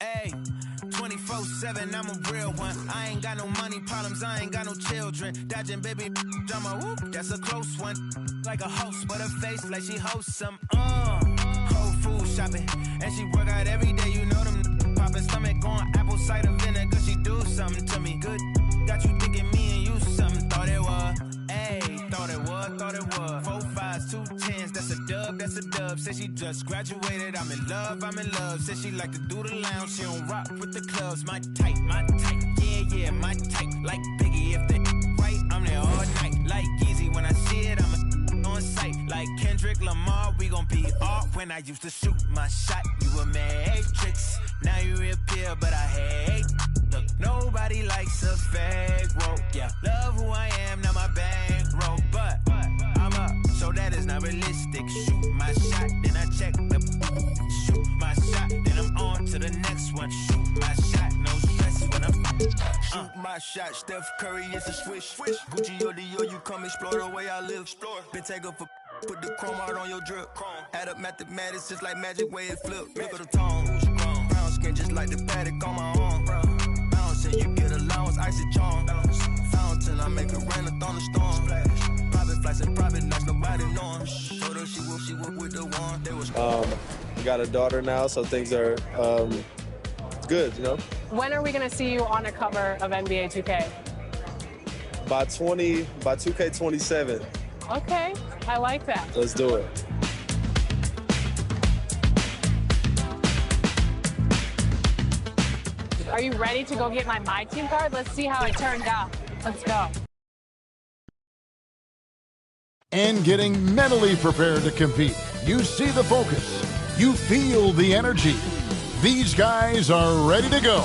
Hey, 24/7, I'm a real one. I ain't got no money problems, I ain't got no children. Dodging baby drama, whoop, that's a close one. Like a host, but her face like she hosts some. Whole food shopping, and she work out every day. You know them popping stomach on apple cider vinegar. She do something to me good. Got you thinking me and you something. Thought it was. Ayy, thought it was. 4 5s, 2 10s, that's a dub, that's a dub. Said she just graduated, I'm in love. Said she like to do the lounge, she don't rock with the clubs. My type, yeah, my type. Like Biggie, if they right, I'm there all night. Like Easy, when I see it, I'm on sight. Like Kendrick Lamar, we gon' be off. When I used to shoot my shot, you a matrix. Now you reappear, but I hate. Look, nobody likes a fake rope. Yeah, love who I am, now my bankroll. But I'm up, so that is not realistic. Shoot my shot, then I check the. Shoot my shot, then I'm on to the next one. Shoot my shot, no stress when I'm. Shoot my shot, Steph Curry is a swish. Gucci or Dior, you come explore the way I live. Been taken for. Put the chrome out on your drip. Add up mathematics just like magic way it flip. Look at the tone. Brown skin just like the paddock on my arm. Bouncing, you get allowance, icy charm. Fountain, I make it rain, a thunderstorm. Private flights and private nights, nobody knowing. Told her she would with the one. They was we got a daughter now, so things are good, you know. When are we gonna see you on a cover of NBA 2K? By 2K27. Okay, I like that. Let's do it. Are you ready to go get my team card? Let's see how it turned out. Let's go. And getting mentally prepared to compete. You see the focus. You feel the energy. These guys are ready to go.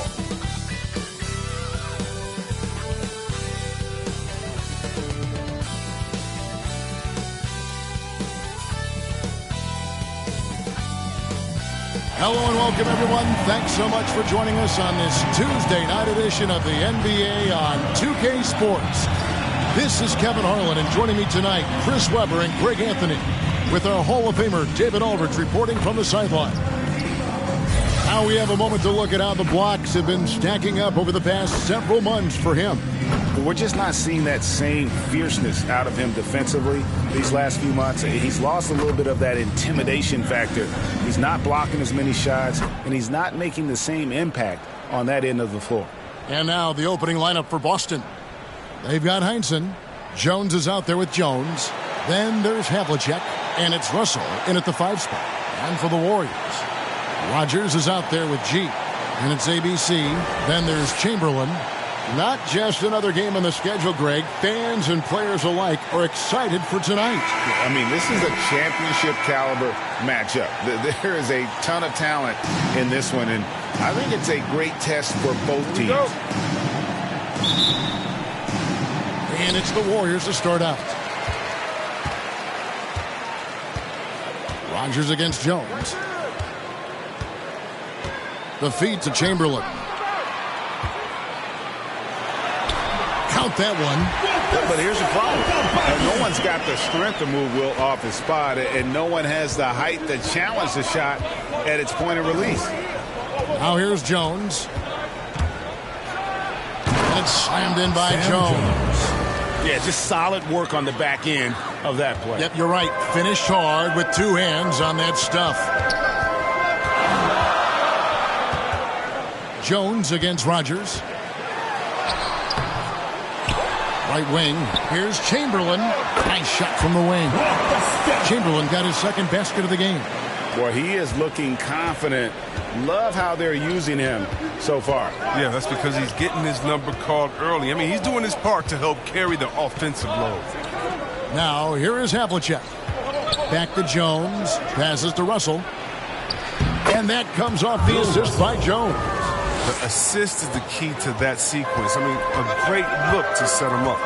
Hello and welcome, everyone. Thanks so much for joining us on this Tuesday night edition of the NBA on 2K Sports. This is Kevin Harlan, and joining me tonight, Chris Webber and Greg Anthony, with our Hall of Famer David Aldridge reporting from the sideline. Now we have a moment to look at how the blocks have been stacking up over the past several months for him. We're just not seeing that same fierceness out of him defensively these last few months. He's lost a little bit of that intimidation factor. He's not blocking as many shots, and he's not making the same impact on that end of the floor. And now the opening lineup for Boston. They've got Heinsohn. Jones is out there with Jones. Then there's Havlicek, and it's Russell in at the 5 spot. And for the Warriors, Rodgers is out there with G, and it's ABC. Then there's Chamberlain. Not just another game on the schedule, Greg. Fans and players alike are excited for tonight. I mean, this is a championship caliber matchup. There is a ton of talent in this one, and I think it's a great test for both teams. And it's the Warriors to start out. Rodgers against Jones. The feed to Chamberlain. Count that one. But here's the problem. No one's got the strength to move Will off his spot, and no one has the height to challenge the shot at its point of release. Now here's Jones. And it's slammed in by Jones. Yeah, just solid work on the back end of that play. Yep, you're right. Finished hard with 2 hands on that stuff. Jones against Rodgers. Right wing. Here's Chamberlain. Nice shot from the wing. Chamberlain got his second basket of the game. Boy, he is looking confident. Love how they're using him so far. Yeah, that's because he's getting his number called early. I mean, he's doing his part to help carry the offensive load. Now, here is Havlicek. Back to Jones. Passes to Russell. And that comes off the assist by Jones. The assist is the key to that sequence. I mean, a great look to set him up.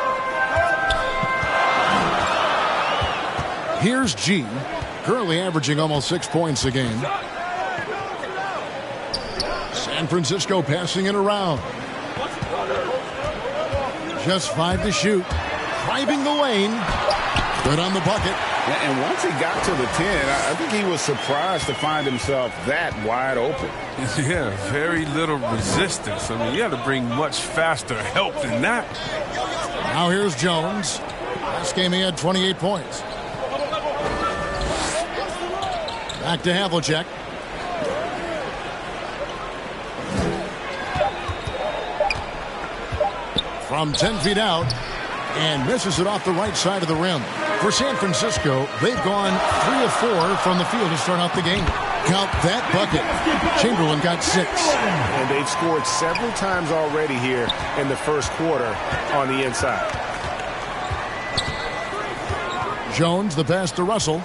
Here's G, currently averaging almost 6 points a game. San Francisco passing it around. Just 5 to shoot. Driving the lane. Good on the bucket. And once he got to the 10, I think he was surprised to find himself that wide open. Yeah, very little resistance. I mean, you had to bring much faster help than that. Now here's Jones. Last game he had 28 points. Back to Havlicek. From 10 feet out, and misses it off the right side of the rim. For San Francisco, they've gone 3 of 4 from the field to start out the game. Count that bucket. Chamberlain got 6. And they've scored several times already here in the first quarter on the inside. Jones, the pass to Russell.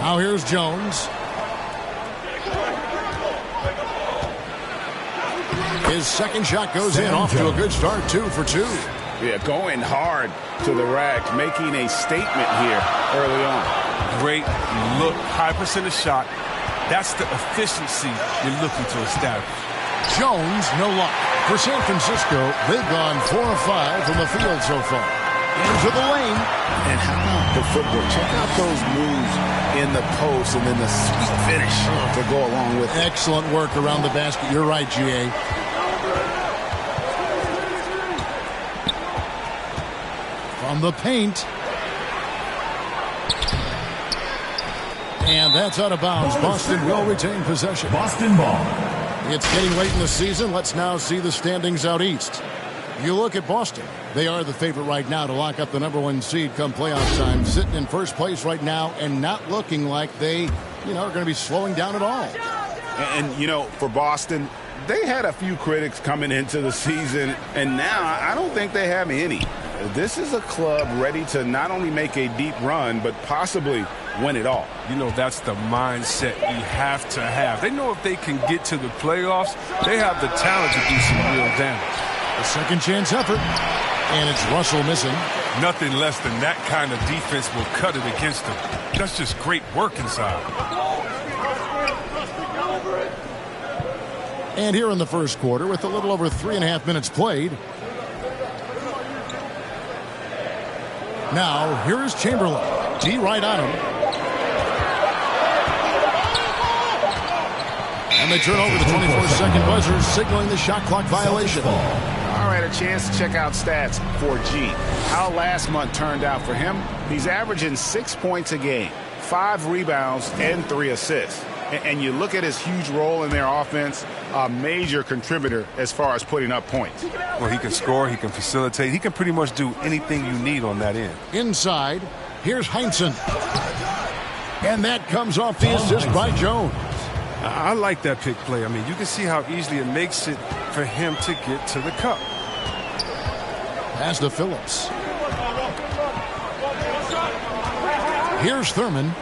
Now here's Jones. His second shot goes in, off to a good start, 2 for 2. Yeah, going hard to the rack, making a statement here early on. Great look, high percentage shot. That's the efficiency you're looking to establish. Jones, no luck. For San Francisco, they've gone 4 of 5 from the field so far. Into the lane. And how about the footwork? Check out those moves in the post and then the sweet finish to go along with it. Excellent work around the basket. You're right, G.A. From the paint. And that's out of bounds. Boston will retain possession. Boston ball. It's getting late in the season. Let's now see the standings out east. You look at Boston. They are the favorite right now to lock up the #1 seed come playoff time. Sitting in first place right now and not looking like they, are going to be slowing down at all. And, for Boston, they had a few critics coming into the season, and now I don't think they have any. This is a club ready to not only make a deep run, but possibly win it all. That's the mindset you have to have. They know if they can get to the playoffs, they have the talent to do some real damage. A second chance effort, and it's Russell missing. Nothing less than that kind of defense will cut it against them. That's just great work inside. And here in the first quarter, with a little over 3.5 minutes played. Now, here is Chamberlain. D right on him. And they turn over the 24-second buzzer, signaling the shot clock violation. All right, a chance to check out stats for G. How last month turned out for him. He's averaging 6 points a game, 5 rebounds, and 3 assists. And you look at his huge role in their offense, a major contributor as far as putting up points. Well, he can score, he can facilitate, he can pretty much do anything you need on that end. Inside, here's Heinsohn. And that comes off the assist by Jones. I like that pick play. I mean, you can see how easily it makes it for him to get to the cup. Pass to Phillips. Here's Thurman.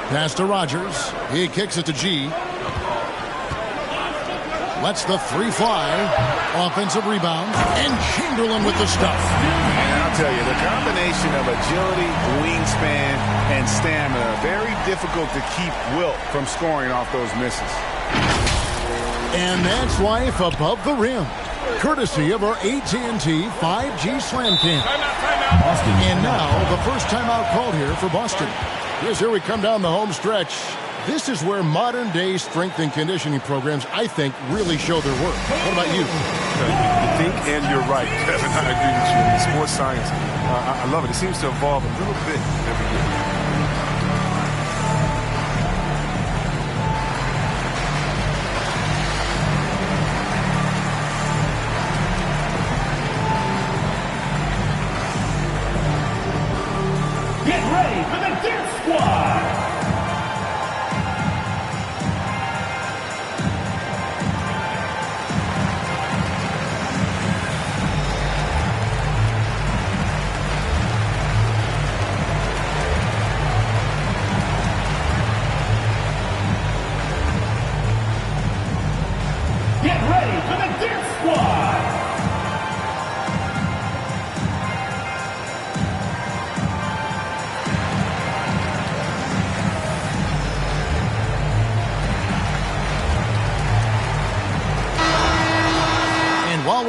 Pass to Rogers. He kicks it to G. Lets the 3 fly. Offensive rebound. And Chamberlain with the stuff. And I'll tell you, the combination of agility, wingspan, and stamina, very difficult to keep Wilt from scoring off those misses. And that's life above the rim. Courtesy of our AT&T 5G Slam Cam. And now, the first timeout called here for Boston. Here we come down the home stretch. This is where modern-day strength and conditioning programs, I think, really show their work. What about you? You think, and you're right, Kevin. I agree with you. In sports science, I love it. It seems to evolve a little bit every year. Get ready for the Dirt Squad!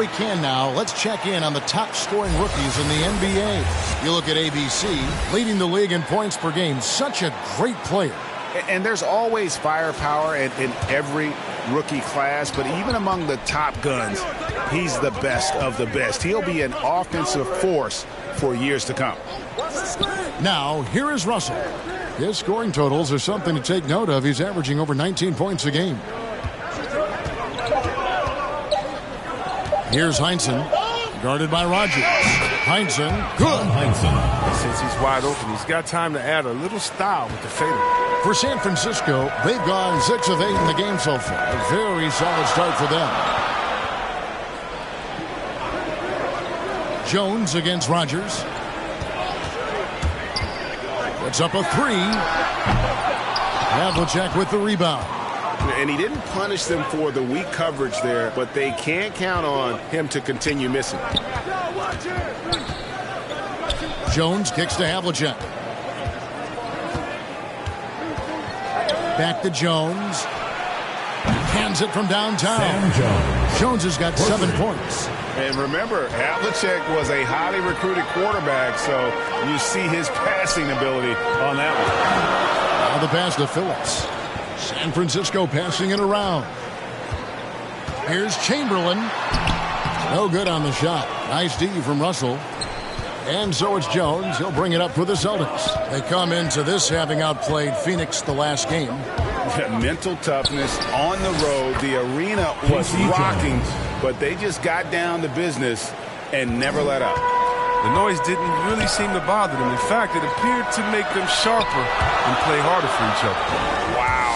we can now, let's check in on the top scoring rookies in the NBA. You look at ABC, leading the league in points per game. Such a great player. And there's always firepower in every rookie class, but even among the top guns, he's the best of the best. He'll be an offensive force for years to come. Now, here is Russell. His scoring totals are something to take note of. He's averaging over 19 points a game. Here's Heinsohn, guarded by Rogers. Heinsohn, good. Since he's wide open, he's got time to add a little style with the fadeaway. For San Francisco, they've gone 6 of 8 in the game so far. A very solid start for them. Jones against Rogers. Puts up a 3. Havlicek with the rebound. And he didn't punish them for the weak coverage there, but they can't count on him to continue missing. Jones kicks to Havlicek. Back to Jones. Hands it from downtown. Jones has got 7 points. And remember, Havlicek was a highly recruited quarterback, so you see his passing ability on that one. Now the pass to Phillips. San Francisco passing it around. Here's Chamberlain. No good on the shot. Nice D from Russell. And so it's Jones. He'll bring it up for the Celtics. They come into this having outplayed Phoenix the last game. Mental toughness on the road. The arena was rocking, but they just got down to business and never let up. The noise didn't really seem to bother them. In fact, it appeared to make them sharper and play harder for each other. Wow.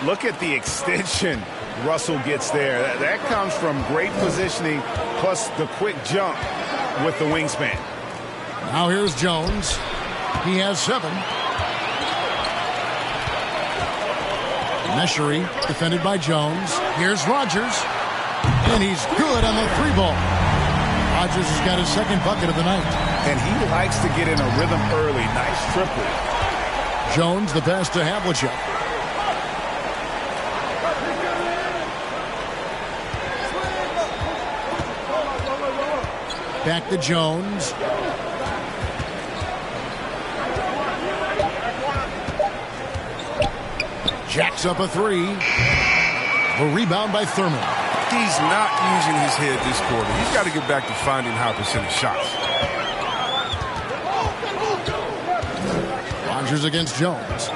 Look at the extension Russell gets there. That comes from great positioning plus the quick jump with the wingspan. Now here's Jones. He has 7. Meshery defended by Jones. Here's Rogers. And he's good on the 3-ball. Rogers has got his 2nd bucket of the night. And he likes to get in a rhythm early. Nice triple. Jones the pass to Havlicek. Back to Jones. Jacks up a 3. A rebound by Thurman. He's not using his head this quarter. He's got to get back to finding high percentage shots. Rogers against Jones.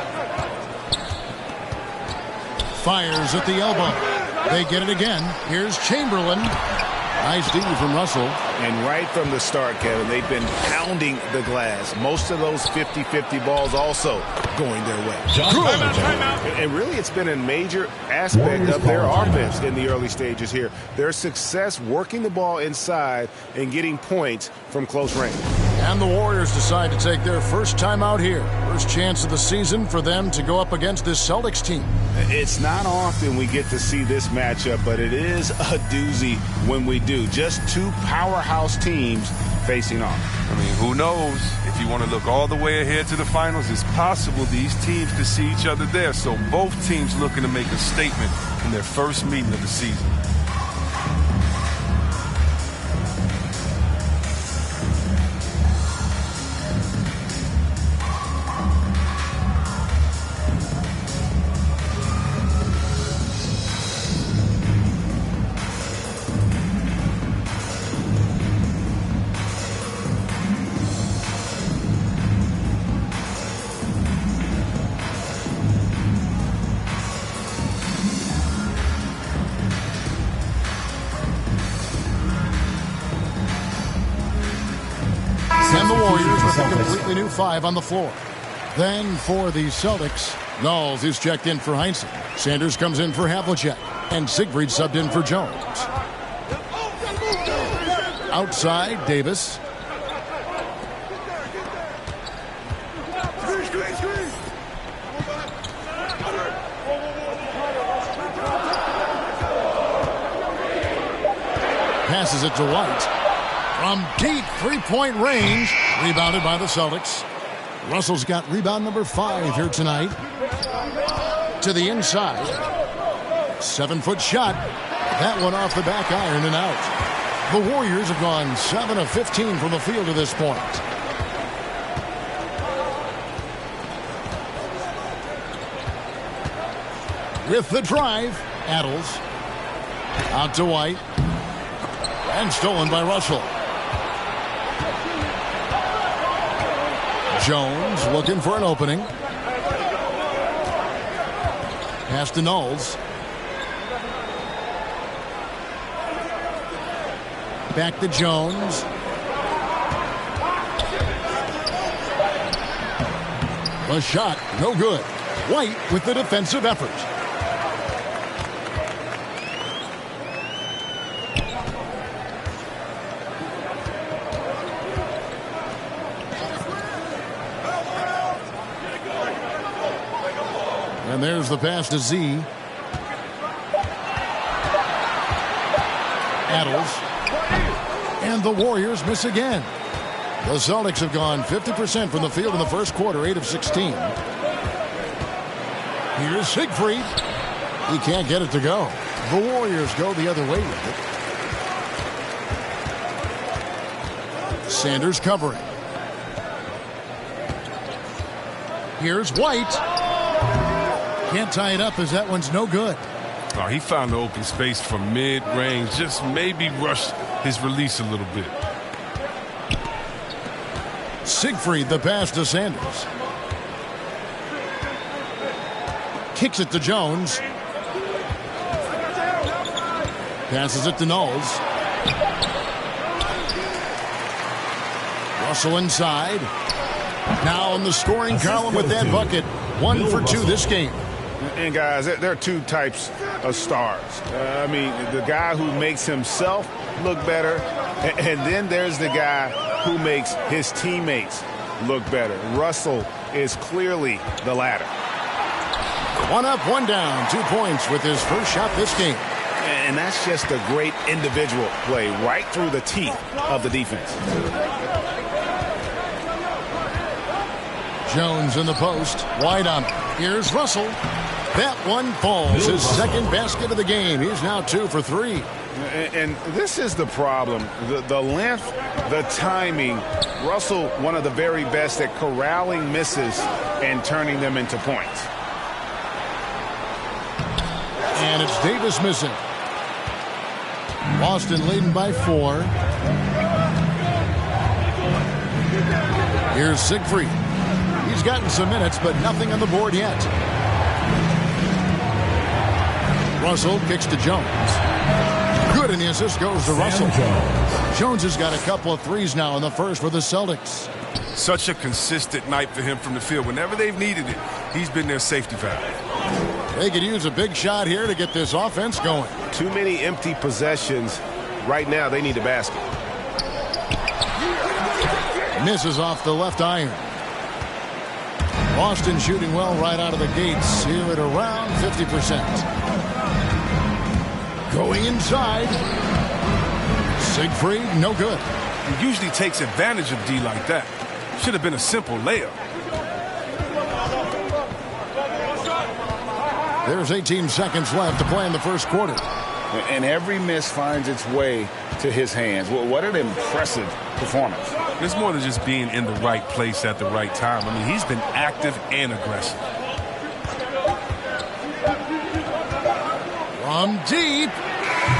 Fires at the elbow. They get it again. Here's Chamberlain. Nice D from Russell. And right from the start, Kevin, they've been pounding the glass. Most of those 50-50 balls also going their way. And really, it's been a major aspect of their offense in the early stages here. Their success working the ball inside and getting points from close range. And the Warriors decide to take their first time out here. First chance of the season for them to go up against this Celtics team. It's not often we get to see this matchup, but it is a doozy when we do. Just 2 powerhouse teams facing off. I mean, who knows? If you want to look all the way ahead to the finals, it's possible these teams could see each other there. So both teams looking to make a statement in their first meeting of the season. And the Warriors with a completely new 5 on the floor. Then for the Celtics, Knowles is checked in for Heinsohn. Sanders comes in for Havlicek. And Siegfried subbed in for Jones. Outside, Davis. Passes it to White. From deep 3-point range. Rebounded by the Celtics. Russell's got rebound number 5 here tonight. To the inside. 7-foot shot. That one off the back iron and out. The Warriors have gone 7 of 15 from the field to this point. With the drive, Adams. Out to White. And stolen by Russell. Jones looking for an opening. Pass to Knowles. Back to Jones. The shot, no good. White with the defensive effort. And there's the pass to Z. Adams. And the Warriors miss again. The Celtics have gone 50% from the field in the first quarter, 8 of 16. Here's Siegfried. He can't get it to go. The Warriors go the other way with it. Sanders covering. Here's White. Can't tie it up as that one's no good. Oh, he found the open space from mid-range. Just maybe rushed his release a little bit. Siegfried, the pass to Sanders. Kicks it to Jones. Passes it to Knowles. Russell inside. Now in the scoring column with that bucket. 1 for 2 this game. And guys, there are two types of stars. I mean, the guy who makes himself look better, and then there's the guy who makes his teammates look better. Russell is clearly the latter. 1 up, 1 down, 2 points with his first shot this game. And that's just a great individual play right through the teeth of the defense. Jones in the post, wide on. Here's Russell. That one falls. His second basket of the game. He's now 2 for 3. And this is the problem. The length, the timing. Russell, one of the very best at corralling misses and turning them into points. And it's Davis missing. Boston leading by 4. Here's Siegfried. He's gotten some minutes, but nothing on the board yet. Russell kicks to Jones. Good, and the assist goes to Russell. Jones has got a couple of threes now in the first for the Celtics. Such a consistent night for him from the field. Whenever they've needed it, he's been their safety valve. They could use a big shot here to get this offense going. Too many empty possessions. Right now, they need a basket. Misses off the left iron. Boston shooting well right out of the gates here at around 50%. Going inside. Siegfried, no good. He usually takes advantage of D like that. Should have been a simple layup. There's 18 seconds left to play in the first quarter. And every miss finds its way to his hands. Well, what an impressive performance. It's more than just being in the right place at the right time. I mean, he's been active and aggressive. From deep.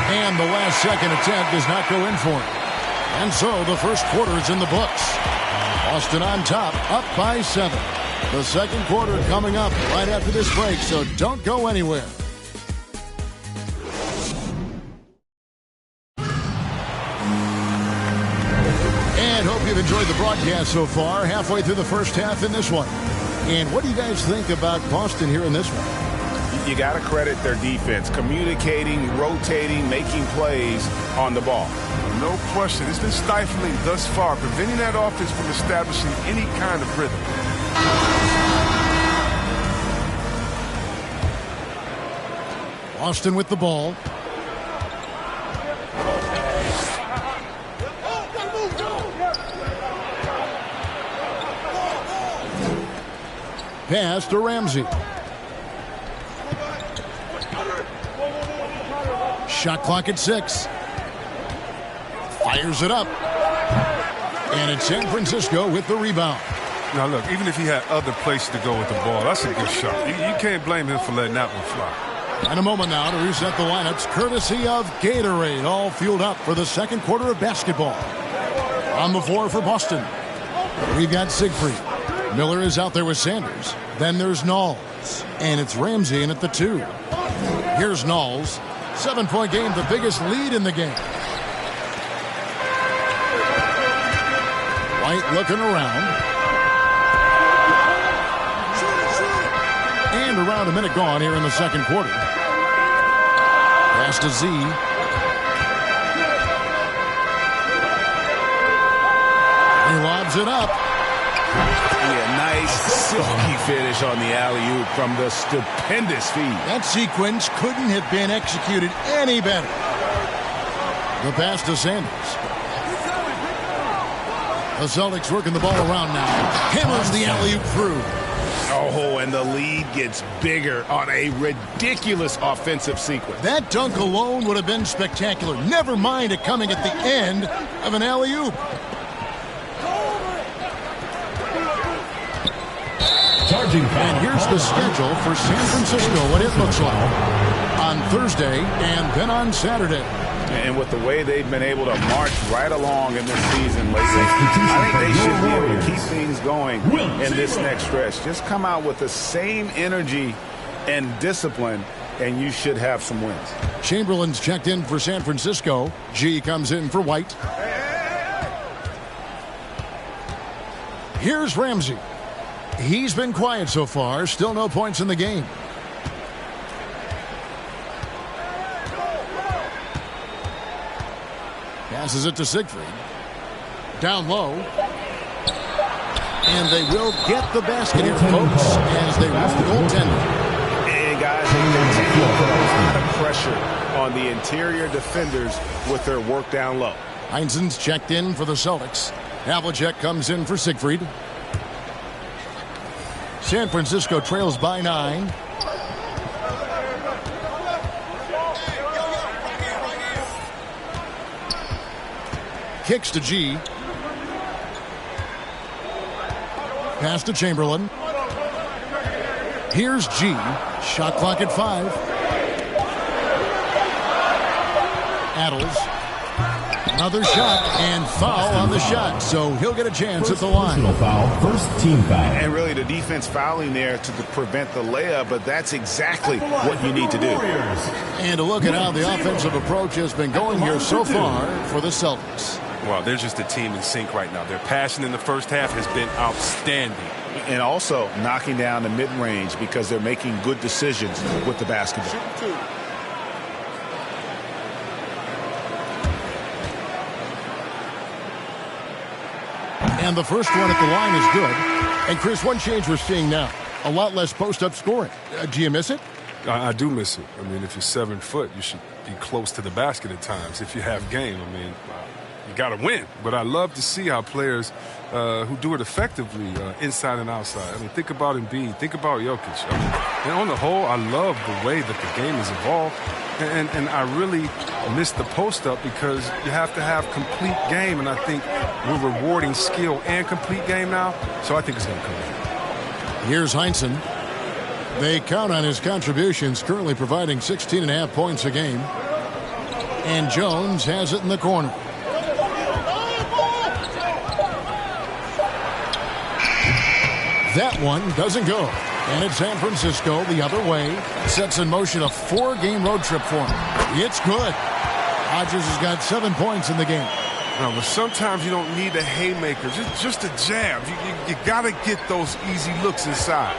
And the last second attempt does not go in for him. And so the first quarter is in the books. Boston on top, up by 7. The second quarter coming up right after this break, so don't go anywhere. And hope you've enjoyed the broadcast so far, halfway through the first half in this one. And what do you guys think about Boston here in this one? You got to credit their defense, communicating, rotating, making plays on the ball. No question. It's been stifling thus far, preventing that offense from establishing any kind of rhythm. Boston with the ball. Pass to Ramsey. Shot clock at 6. Fires it up. And it's San Francisco with the rebound. Now, look, even if he had other places to go with the ball, that's a good shot. You can't blame him for letting that one fly. And a moment now to reset the lineups, courtesy of Gatorade, all fueled up for the second quarter of basketball. On the floor for Boston, we've got Siegfried. Miller is out there with Sanders. Then there's Knowles. And it's Ramsey in at the 2. Here's Knowles. 7-point game, the biggest lead in the game. White looking around. And around a minute gone here in the second quarter. Pass to Z. He lobs it up. Yeah, nice silky finish on the alley-oop from the stupendous feed. That sequence couldn't have been executed any better. The pass to Sanders. The Celtics working the ball around now. Hammers the alley-oop through. Oh, and the lead gets bigger on a ridiculous offensive sequence. That dunk alone would have been spectacular. Never mind it coming at the end of an alley-oop. And here's the schedule for San Francisco, what it looks like on Thursday and then on Saturday. And with the way they've been able to march right along in this season lately, I think they should be able to keep things going in this next stretch. Just come out with the same energy and discipline, and you should have some wins. Chamberlain's checked in for San Francisco. G comes in for White. Here's Ramsey. He's been quiet so far. Still no points in the game. Passes it to Siegfried. Down low. And they will get the basket here, folks, as they move the goaltender. And guys, they continue to put a lot of pressure on the interior defenders with their work down low. Heinzen's checked in for the Celtics. Havlicek comes in for Siegfried. San Francisco trails by 9. Kicks to G. Pass to Chamberlain. Here's G. Shot clock at 5. Addles. Another shot and foul on the shot. So he'll get a chance at the line. Foul, first team foul. And really the defense fouling there to prevent the layup, but that's exactly what you need to do. And to look at how the offensive approach has been going here so far for the Celtics. Well, they're just a team in sync right now. Their passing in the first half has been outstanding. And also knocking down the mid-range because they're making good decisions with the basketball. And the first one at the line is good. And, Chris, one change we're seeing now, a lot less post-up scoring. Do you miss it? I do miss it. I mean, if you're 7 foot, you should be close to the basket at times. If you have game, I mean, you got to win. But I love to see how players who do it effectively inside and outside. I mean, think about Embiid. Think about Jokic. I mean, and on the whole, I love the way that the game has evolved. And I really miss the post-up because you have to have complete game. And I think we're rewarding skill and complete game now. So I think it's going to come in. Here's Heinzen. They count on his contributions, currently providing 16.5 points a game. And Jones has it in the corner. That one doesn't go. And it's San Francisco the other way. Sets in motion a 4-game road trip for him. It's good. Hodges has got 7 points in the game. No, but sometimes you don't need a haymaker. Just a jab. You got to get those easy looks inside.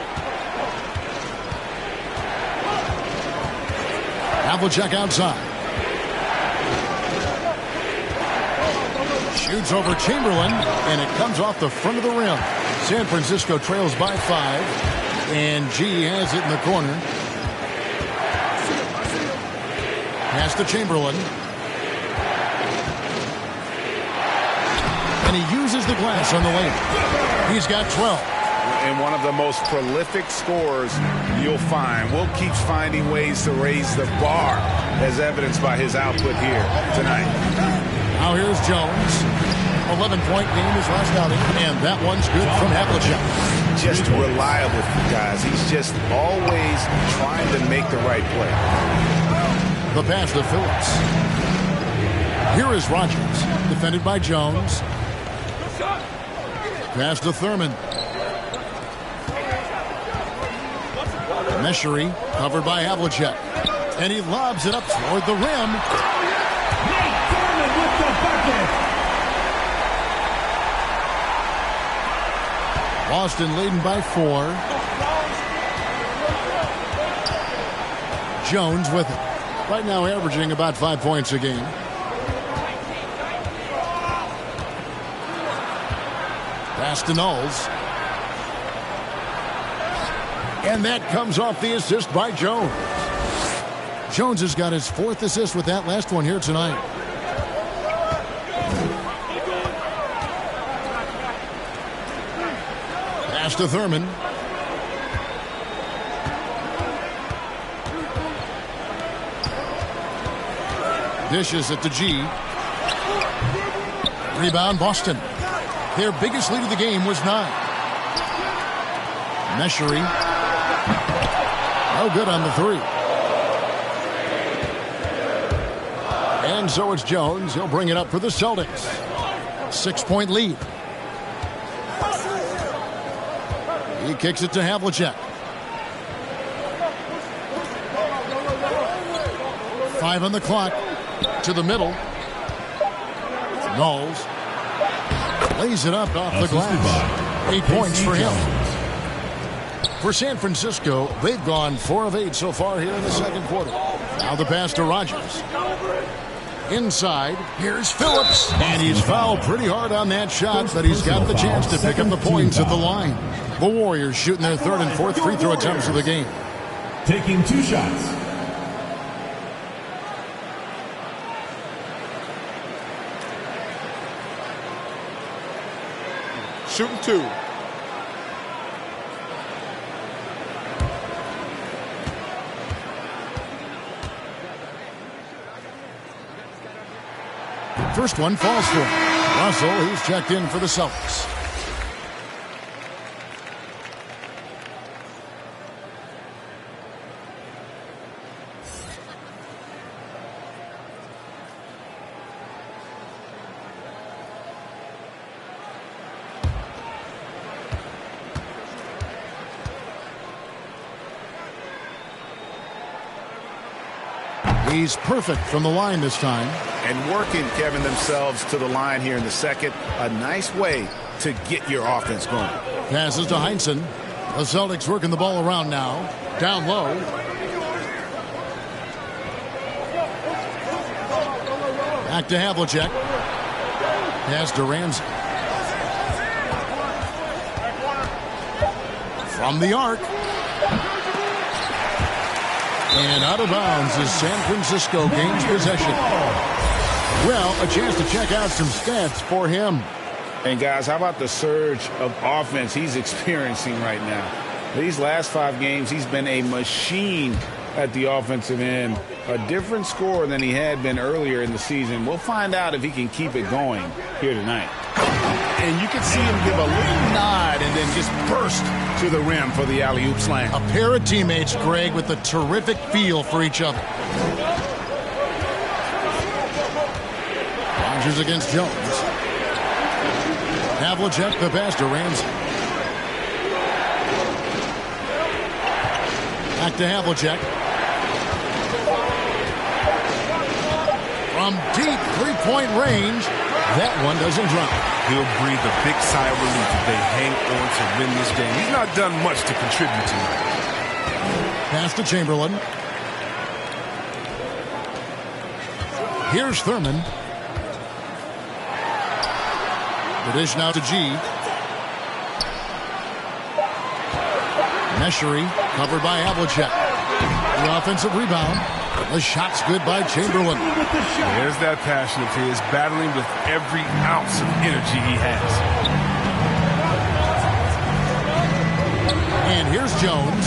Havlicek outside. Shoots over Chamberlain, and it comes off the front of the rim. San Francisco trails by 5. And G has it in the corner. Pass to Chamberlain. And he uses the glass on the lane. He's got 12. And one of the most prolific scorers you'll find. Will keeps finding ways to raise the bar, as evidenced by his output here tonight. Now here's Jones. 11-point game his last outing, and that one's good from Havlicek. Just reliable, guys. He's just always trying to make the right play. The pass to Phillips. Here is Rogers, defended by Jones. Pass to Thurman. Meshery, covered by Havlicek. And he lobs it up toward the rim. Thurman with the bucket. Boston leading by 4. Jones with it. Right now averaging about 5 points a game. Pass to Knowles. And that comes off the assist by Jones. Jones has got his 4th assist with that last one here tonight. Pass to Thurman. Dishes it to G. Rebound Boston. Their biggest lead of the game was 9. Meshery. No good on the 3. And so it's Jones. He'll bring it up for the Celtics. 6-point lead. He kicks it to Havlicek. 5 on the clock. To the middle. Knowles. Lays it up off the glass. 8 points for him. For San Francisco, they've gone 4 of 8 so far here in the second quarter. Now the pass to Rogers. Inside, here's Phillips. And he's fouled pretty hard on that shot, but he's got the chance to pick up the points at the line. The Warriors shooting their 3rd and 4th free throw attempts of the game. Taking 2 shots. Shooting 2. First one falls for him. Russell, he's checked in for the Celtics. He's perfect from the line this time. And working, Kevin, themselves to the line here in the second. A nice way to get your offense going. Passes to Heinsohn. The Celtics working the ball around now. Down low. Back to Havlicek. Pass to Ramsey. From the arc. And out of bounds as San Francisco gains possession. Well, a chance to check out some stats for him. And guys, how about the surge of offense he's experiencing right now? These last 5 games, he's been a machine at the offensive end. A different scorer than he had been earlier in the season. We'll find out if he can keep it going here tonight. And you can see him give a little nod and then just burst to the rim for the alley-oop slam. A pair of teammates, Greg, with a terrific feel for each other. Rogers against Jones. Havlicek, the pass to Ramsey. Back to Havlicek. From deep 3-point range, that one doesn't drop. He'll breathe a big sigh of relief if they hang on to win this game. He's not done much to contribute to it. Pass to Chamberlain. Here's Thurman. The dish now to G. Meshery, covered by Havlicek. The offensive rebound. The shot's good by Chamberlain. There's that passion of his, battling with every ounce of energy he has. And here's Jones.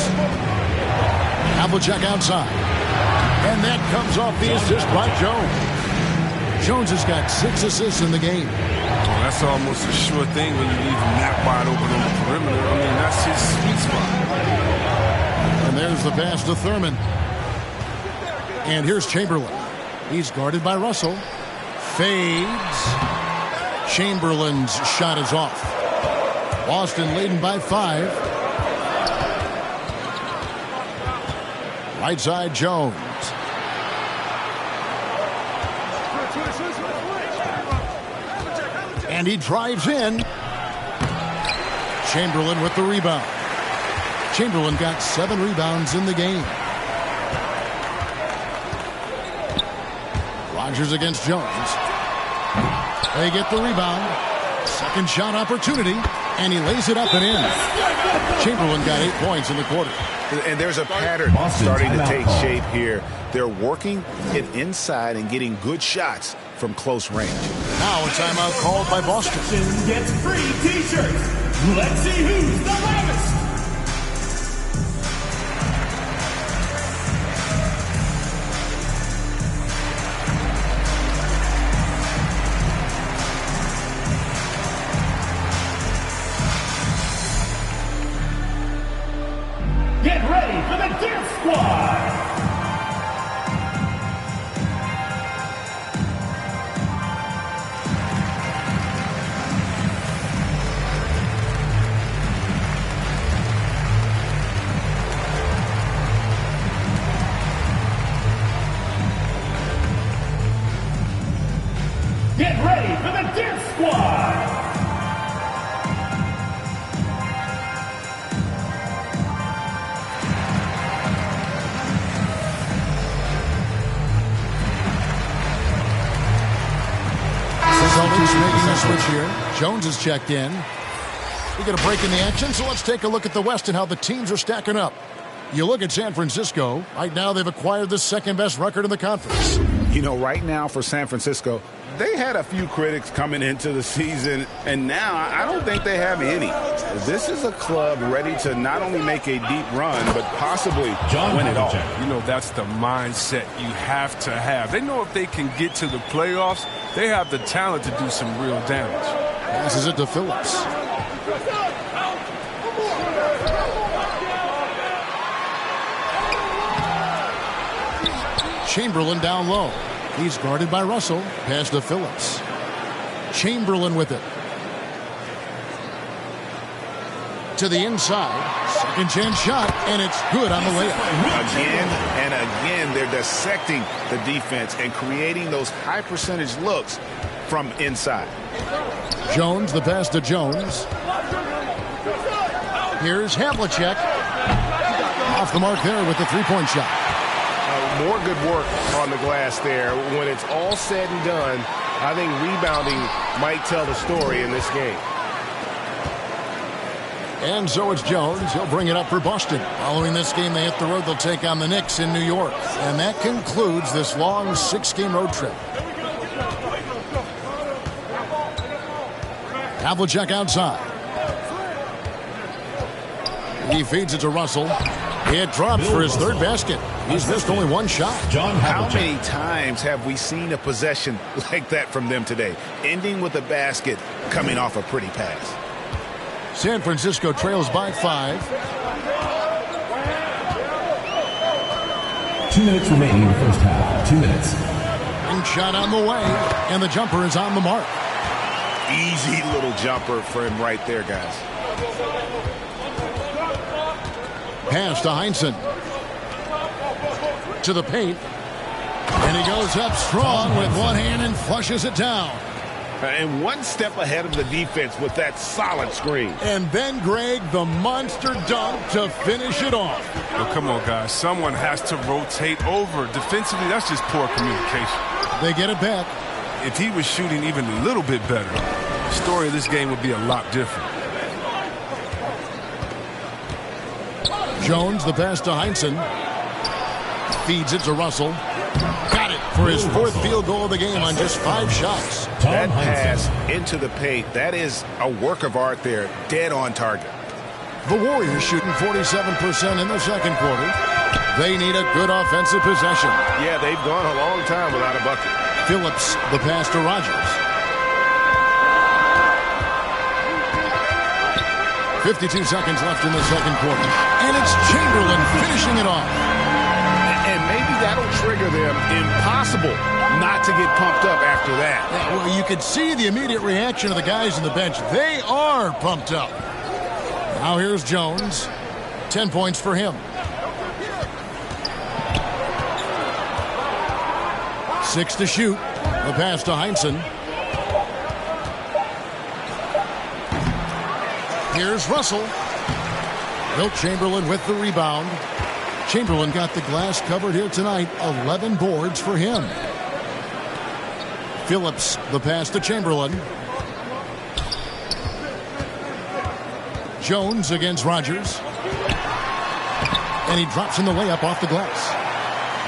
Havlicek outside. And that comes off the assist by Jones. Jones has got 6 assists in the game. Well, that's almost a sure thing when you leave him that wide open on the perimeter. I mean, that's his sweet spot. And there's the pass to Thurman. And here's Chamberlain. He's guarded by Russell. Fades. Chamberlain's shot is off. Boston leading by 5. Right side, Jones. And he drives in. Chamberlain with the rebound. Chamberlain got 7 rebounds in the game. Rodgers against Jones. They get the rebound. Second shot opportunity. And he lays it up and in. Chamberlain got 8 points in the quarter. And there's a pattern starting to take shape here. They're working it inside and getting good shots from close range. Now a timeout called by Boston. Gets free t-shirts. Let's see who's the loudest. Get ready for the Dance Squad! Get ready for the Dance Squad! Celtics making a switch here. Jones is checked in. We get a break in the action, so let's take a look at the West and how the teams are stacking up. You look at San Francisco. Right now, they've acquired the second-best record in the conference. You know, right now for San Francisco, they had a few critics coming into the season, and now I don't think they have any. This is a club ready to not only make a deep run, but possibly win it all. You know, that's the mindset you have to have. They know if they can get to the playoffs, they have the talent to do some real damage. Passes it to Phillips. Chamberlain down low. He's guarded by Russell. Pass to Phillips. Chamberlain with it. To the inside. Second chance shot, and it's good on the layup. Again and again, they're dissecting the defense and creating those high percentage looks from inside. Jones, the pass to Jones. Here's Havlicek. Off the mark there with the three-point shot. More good work on the glass there. When it's all said and done, I think rebounding might tell the story in this game. And so it's Jones. He'll bring it up for Boston. Following this game, they hit the road. They'll take on the Knicks in New York. And that concludes this long 6-game road trip. Havlicek outside. He feeds it to Russell. It drops for his third basket. He's missed only one shot. How many times have we seen a possession like that from them today? Ending with a basket, coming off a pretty pass. San Francisco trails by 5. 2 minutes remaining in the first half. 2 minutes. And shot on the way. And the jumper is on the mark. Easy little jumper for him right there, guys. Pass to Heinsohn. To the paint. And he goes up strong with one hand and flushes it down. And one step ahead of the defense with that solid screen. And then, Greg, the monster dunk to finish it off. Well, come on, guys. Someone has to rotate over. Defensively, that's just poor communication. They get it back. If he was shooting even a little bit better, the story of this game would be a lot different. Jones, the pass to Heinsohn. Feeds it to Russell. Got it for his fourth field goal of the game on just 5 shots. That pass into the paint, that is a work of art there. Dead on target. The Warriors shooting 47% in the second quarter. They need a good offensive possession. Yeah, they've gone a long time without a bucket. Phillips, the pass to Rogers. 52 seconds left in the second quarter. And it's Chamberlain finishing it off. And maybe that'll trigger them. Impossible not to get pumped up after that. Yeah, well, you could see the immediate reaction of the guys on the bench. They are pumped up. Now here's Jones. 10 points for him. 6 to shoot. The pass to Heinsohn. Here's Russell. Wilt Chamberlain with the rebound. Chamberlain got the glass covered here tonight. 11 boards for him. Phillips, the pass to Chamberlain. Jones against Rogers. And he drops in the layup off the glass.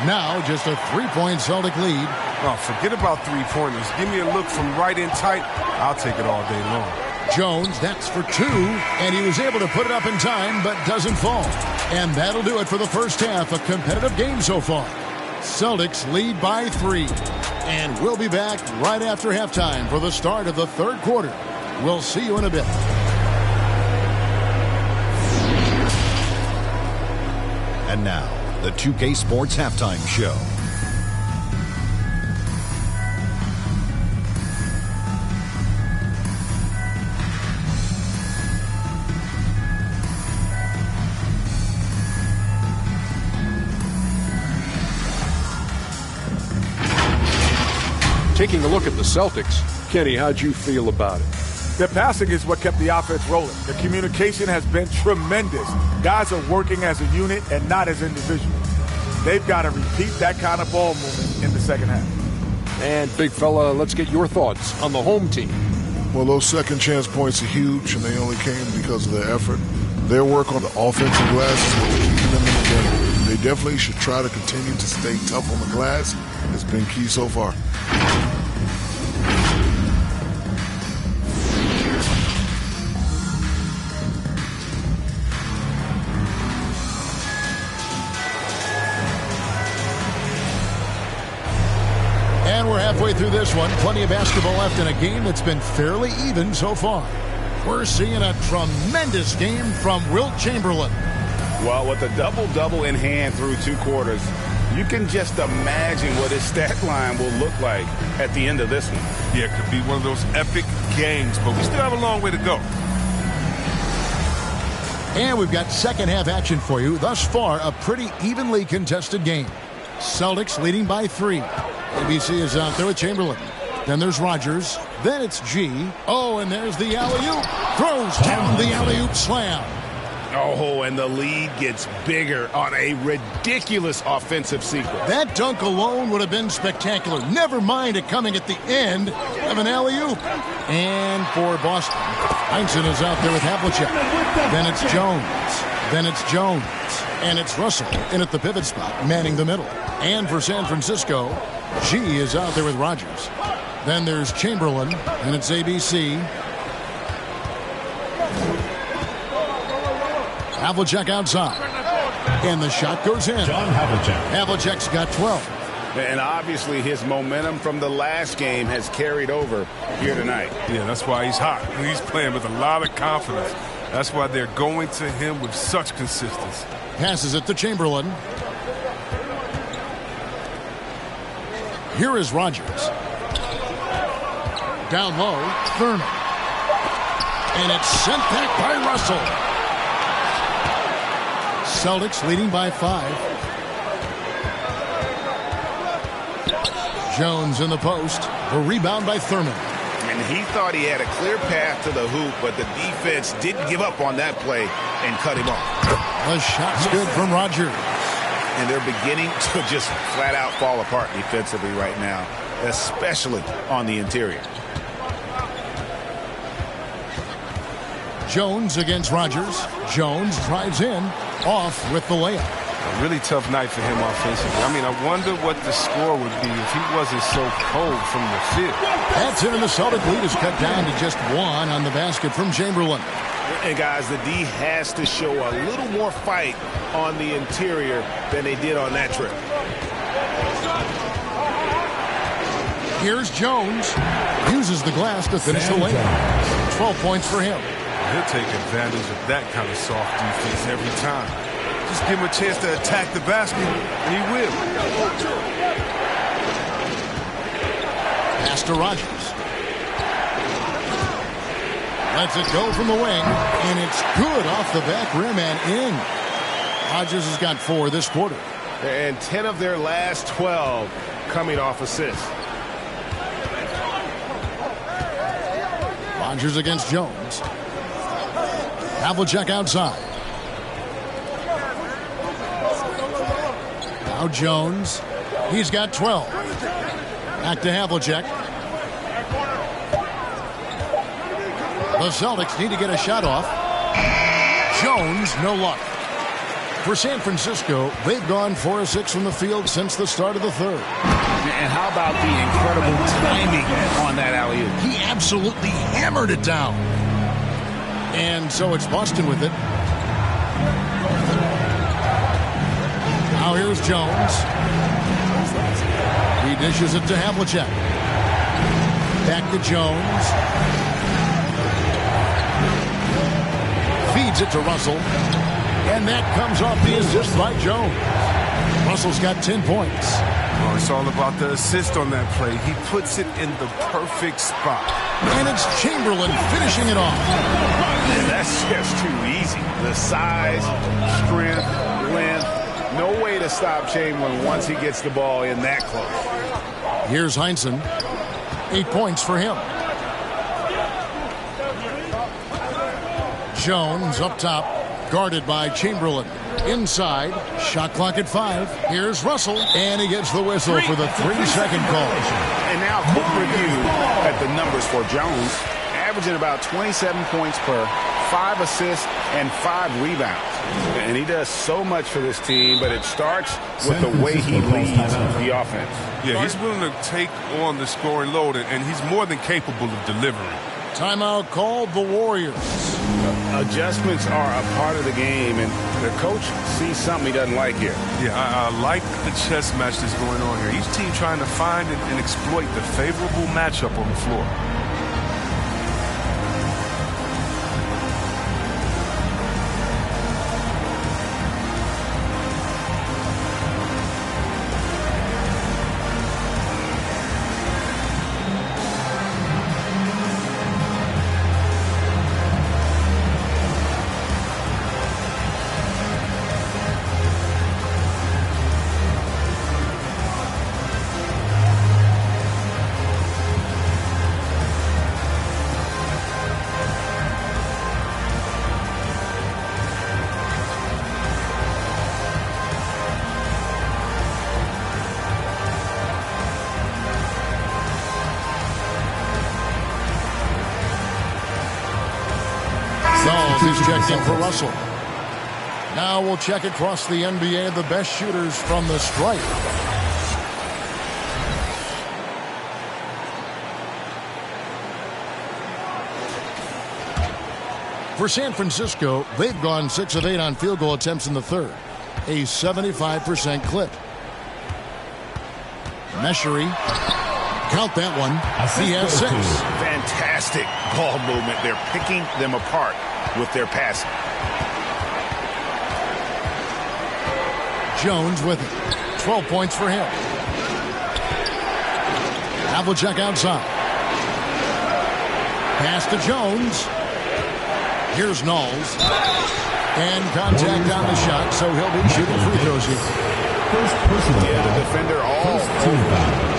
Now just a 3-point Celtic lead. Oh, forget about three-pointers. Give me a look from right in tight. I'll take it all day long. Jones, that's for 2, and he was able to put it up in time, but doesn't fall. And that'll do it for the first half. A competitive game so far. Celtics lead by 3. And we'll be back right after halftime for the start of the third quarter. We'll see you in a bit. And now, the 2K Sports Halftime Show. Taking a look at the Celtics, Kenny, how'd you feel about it? Their passing is what kept the offense rolling. The communication has been tremendous. Guys are working as a unit and not as individuals. They've got to repeat that kind of ball movement in the second half. And, big fella, let's get your thoughts on the home team. Well, those second chance points are huge, and they only came because of their effort. Their work on the offensive glass is what's keeping them in the game. They definitely should try to continue to stay tough on the glass. It's been key so far. And we're halfway through this one. Plenty of basketball left in a game that's been fairly even so far. We're seeing a tremendous game from Wilt Chamberlain. Well, with a double-double in hand through 2 quarters, you can just imagine what his stat line will look like at the end of this one. Yeah, it could be one of those epic games, but we still have a long way to go. And we've got second half action for you. Thus far, a pretty evenly contested game. Celtics leading by 3. ABC is out there with Chamberlain. Then there's Rogers. Then it's G. Oh, and there's the alley-oop. Throws down the alley-oop slam. Oh, and the lead gets bigger on a ridiculous offensive sequence. That dunk alone would have been spectacular. Never mind it coming at the end of an alley-oop. And for Boston, Heinsohn is out there with Havlicek. Then it's Jones. Then it's Jones. And it's Russell in at the pivot spot, manning the middle. And for San Francisco, G is out there with Rogers. Then there's Chamberlain, and it's ABC. Havlicek outside. And the shot goes in. John Havlicek. Havlicek's got 12. And obviously his momentum from the last game has carried over here tonight. Yeah, that's why he's hot. He's playing with a lot of confidence. That's why they're going to him with such consistency. Passes it to Chamberlain. Here is Rogers. Down low, Thurman. And it's sent back by Russell. Celtics leading by 5. Jones in the post. The rebound by Thurman. And he thought he had a clear path to the hoop, but the defense didn't give up on that play and cut him off. The shot's good from Rogers. And they're beginning to just flat out fall apart defensively right now, especially on the interior. Jones against Rogers. Jones drives in, off with the layup. A really tough night for him offensively. I mean, I wonder what the score would be if he wasn't so cold from the field. That's it, and the Celtic lead is cut down to just 1 on the basket from Chamberlain. And guys, the D has to show a little more fight on the interior than they did on that trip. Here's Jones. Uses the glass to finish the lane. 12 points for him. He'll take advantage of that kind of soft defense every time. Just give him a chance to attack the basket, and he will. Pass to Rogers. Lets it go from the wing, and it's good off the back rim and in. Rogers has got 4 this quarter. And 10 of their last 12 coming off assists. Rogers against Jones. Havlicek outside. Now Jones. He's got 12. Back to Havlicek. The Celtics need to get a shot off. Jones, no luck. For San Francisco, they've gone 4 of 6 from the field since the start of the third. And how about the incredible timing on that alley-oop? He absolutely hammered it down. And so it's Boston with it. Now here's Jones. He dishes it to Havlicek. Back to Jones. Feeds it to Russell. And that comes off the assist by Jones. Russell's got 10 points. Oh, it's all about the assist on that play. He puts it in the perfect spot. And it's Chamberlain finishing it off. Man, that's just too easy. The size, strength, length. No way to stop Chamberlain once he gets the ball in that close. Here's Heinsohn. 8 points for him. Jones up top. Guarded by Chamberlain. Inside. Shot clock at 5. Here's Russell. And he gets the whistle for the 3-second call. And now a quick review at the numbers for Jones. Averaging about 27 points per, 5 assists, and 5 rebounds. And he does so much for this team, but it starts with the way he leads the offense. Yeah, he's willing to take on the scoring load, and he's more than capable of delivering. Timeout called the Warriors. Adjustments are a part of the game, and the coach sees something he doesn't like here. Yeah, I like the chess match that's going on here. Each team trying to find and exploit the favorable matchup on the floor. He's checked in for Russell. Now we'll check across the NBA the best shooters from the stripe. For San Francisco, they've gone 6 of 8 on field goal attempts in the third. A 75% clip. Meshery. Count that one. He has 6. Fantastic ball movement. They're picking them apart with their passing. Jones with it. 12 points for him. Havlicek outside. Pass to Jones. Here's Knowles. And contact on the shot, so he'll be shooting free throws here. Yeah, the defender all over.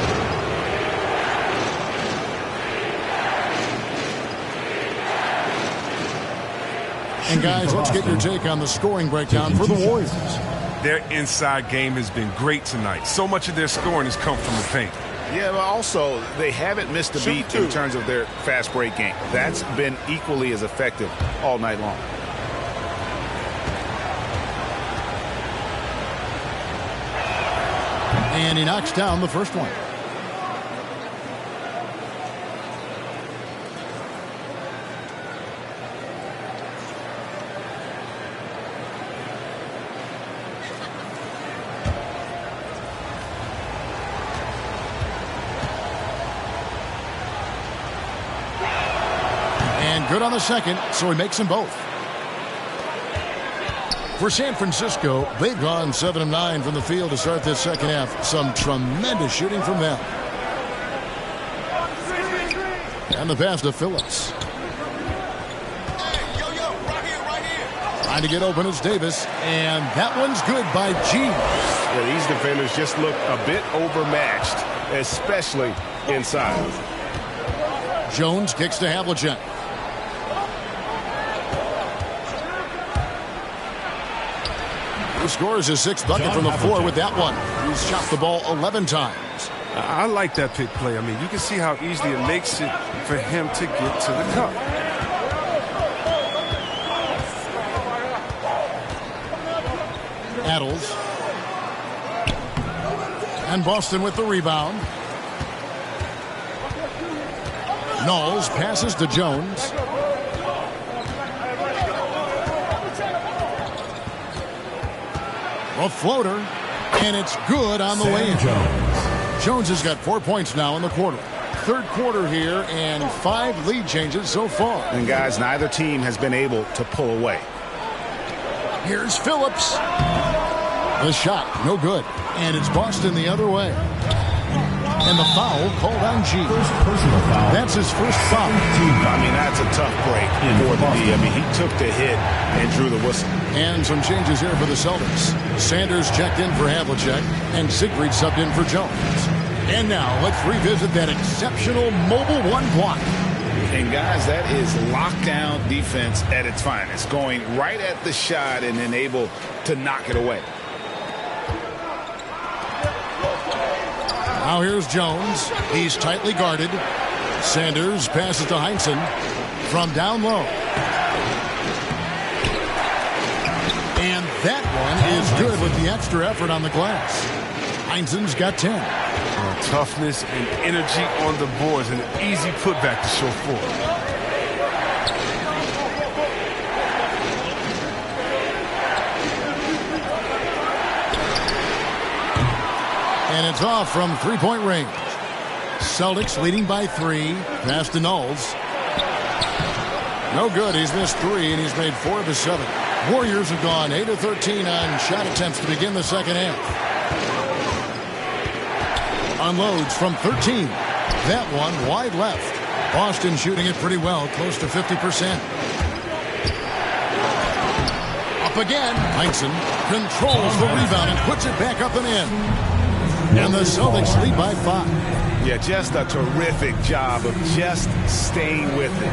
And guys, let's get your take on the scoring breakdown for the Warriors. Their inside game has been great tonight. So much of their scoring has come from the paint. Yeah, but also they haven't missed a beat in terms of their fast break game. That's been equally as effective all night long. And he knocks down the first one. And good on the second, so he makes them both. For San Francisco, they've gone 7 of 9 from the field to start this second half. Some tremendous shooting from them. And the pass to Phillips. Trying to get open is Davis, and that one's good by G. Yeah, these defenders just look a bit overmatched, especially inside. Jones kicks to Havlicek. He scores his 6th bucket from the floor with that one. He's shot the ball 11 times. I like that pick play. I mean, you can see how easily it makes it for him to get to the cup. Adels. And Boston with the rebound. Knowles passes to Jones. A floater, and it's good on the way in. Jones has got 4 points now in the quarter. Third quarter here, and 5 lead changes so far. And guys, neither team has been able to pull away. Here's Phillips. The shot, no good. And it's Boston the other way. And the foul called on G. That's his first foul. I mean, that's a tough break for the D. I mean, he took the hit and drew the whistle. And some changes here for the Celtics. Sanders checked in for Havlicek, and Siegfried subbed in for Jones. And now let's revisit that exceptional mobile one block. And guys, that is lockdown defense at its finest. Going right at the shot and then able to knock it away. Now here's Jones. He's tightly guarded. Sanders passes to Heinsohn from down low. And that one is good with the extra effort on the glass. Heinsohn's got 10. Toughness and energy on the boards, and an easy putback to show for. And it's off from three-point range. Celtics leading by 3. Pass to Knowles. No good. He's missed 3, and he's made 4 of his 7. Warriors have gone 8 of 13 on shot attempts to begin the second half. Unloads from 13. That one wide left. Boston shooting it pretty well, close to 50%. Up again. Heinsohn controls the rebound and puts it back up and in. And the Celtics lead by 5. Yeah, just a terrific job of just staying with it.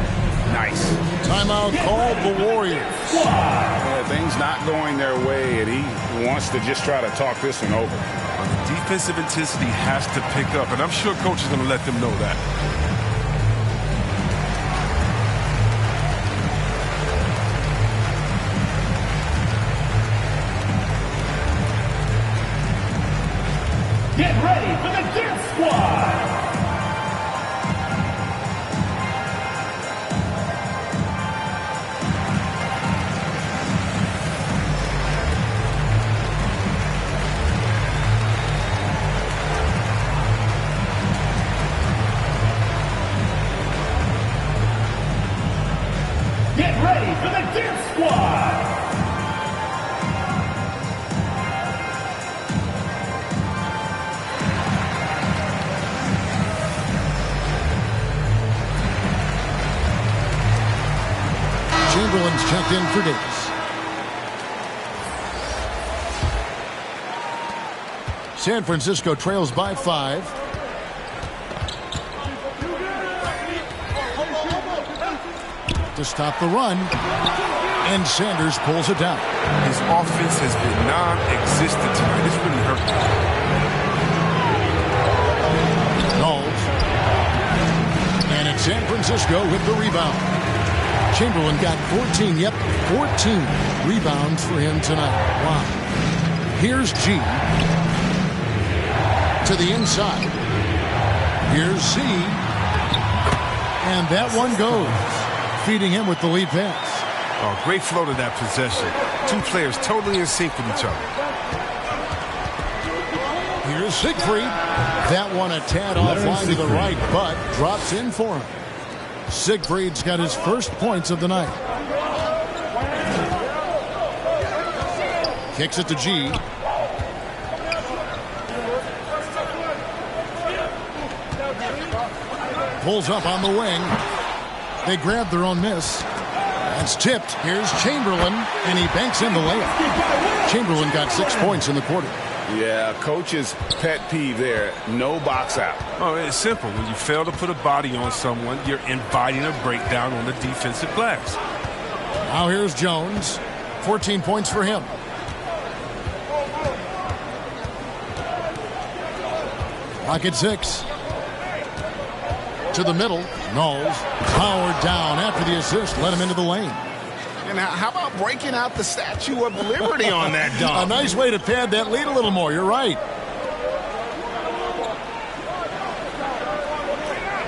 Nice. Timeout called the Warriors. Yeah, things not going their way, and he wants to just try to talk this one over. The defensive intensity has to pick up, and I'm sure coach is going to let them know that. Get ready for the Dance Squad! Get ready for the Dance Squad! Chamberlain's checked in for Davis. San Francisco trails by 5. To stop the run, and Sanders pulls it down. His offense has been non-existent tonight. It's really hurt him. Knowles. And it's San Francisco with the rebound. Chamberlain got 14. Yep, 14 rebounds for him tonight. Wow. Here's G. To the inside. Here's Z. And that one goes. Feeding him with the lead pass. Oh, great flow to that possession. Two players totally in sync with each other. Here's Siegfried. That one a tad offline to the right, but drops in for him. Siegfried's got his first points of the night. Kicks it to G. Pulls up on the wing. They grab their own miss. That's tipped. Here's Chamberlain, and he banks in the layup. Chamberlain got 6 points in the quarter. Yeah, coach's pet peeve there. No box out. Oh, it's simple. When you fail to put a body on someone, you're inviting a breakdown on the defensive glass. Now here's Jones. 14 points for him. Clock at 6. To the middle. Knowles powered down after the assist. Let him into the lane. And how about breaking out the Statue of Liberty on that dunk? A nice way to pad that lead a little more. You're right.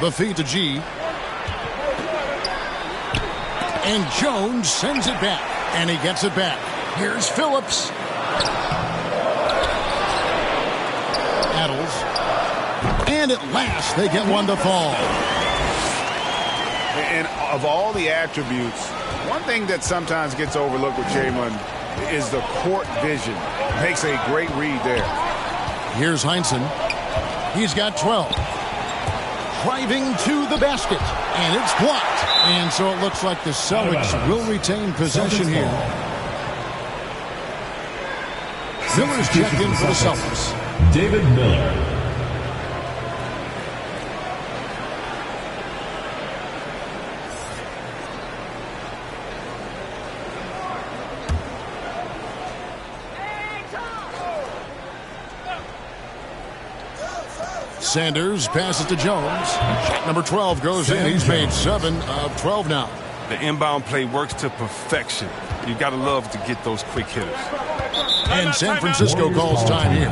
The feed to G. And Jones sends it back. And he gets it back. Here's Phillips. Adams. And at last, they get one to fall. And of all the attributes, one thing that sometimes gets overlooked with Chamberlain is the court vision. Makes a great read there. Here's Heinsohn. He's got 12. Driving to the basket. And it's blocked. And so it looks like the Celtics will retain possession here. Miller's checked in for the Celtics. David Miller. Sanders passes to Jones. Shot number 12 goes in. He's made 7 of 12 now. The inbound play works to perfection. You got to love to get those quick hitters. And San Francisco calls time here.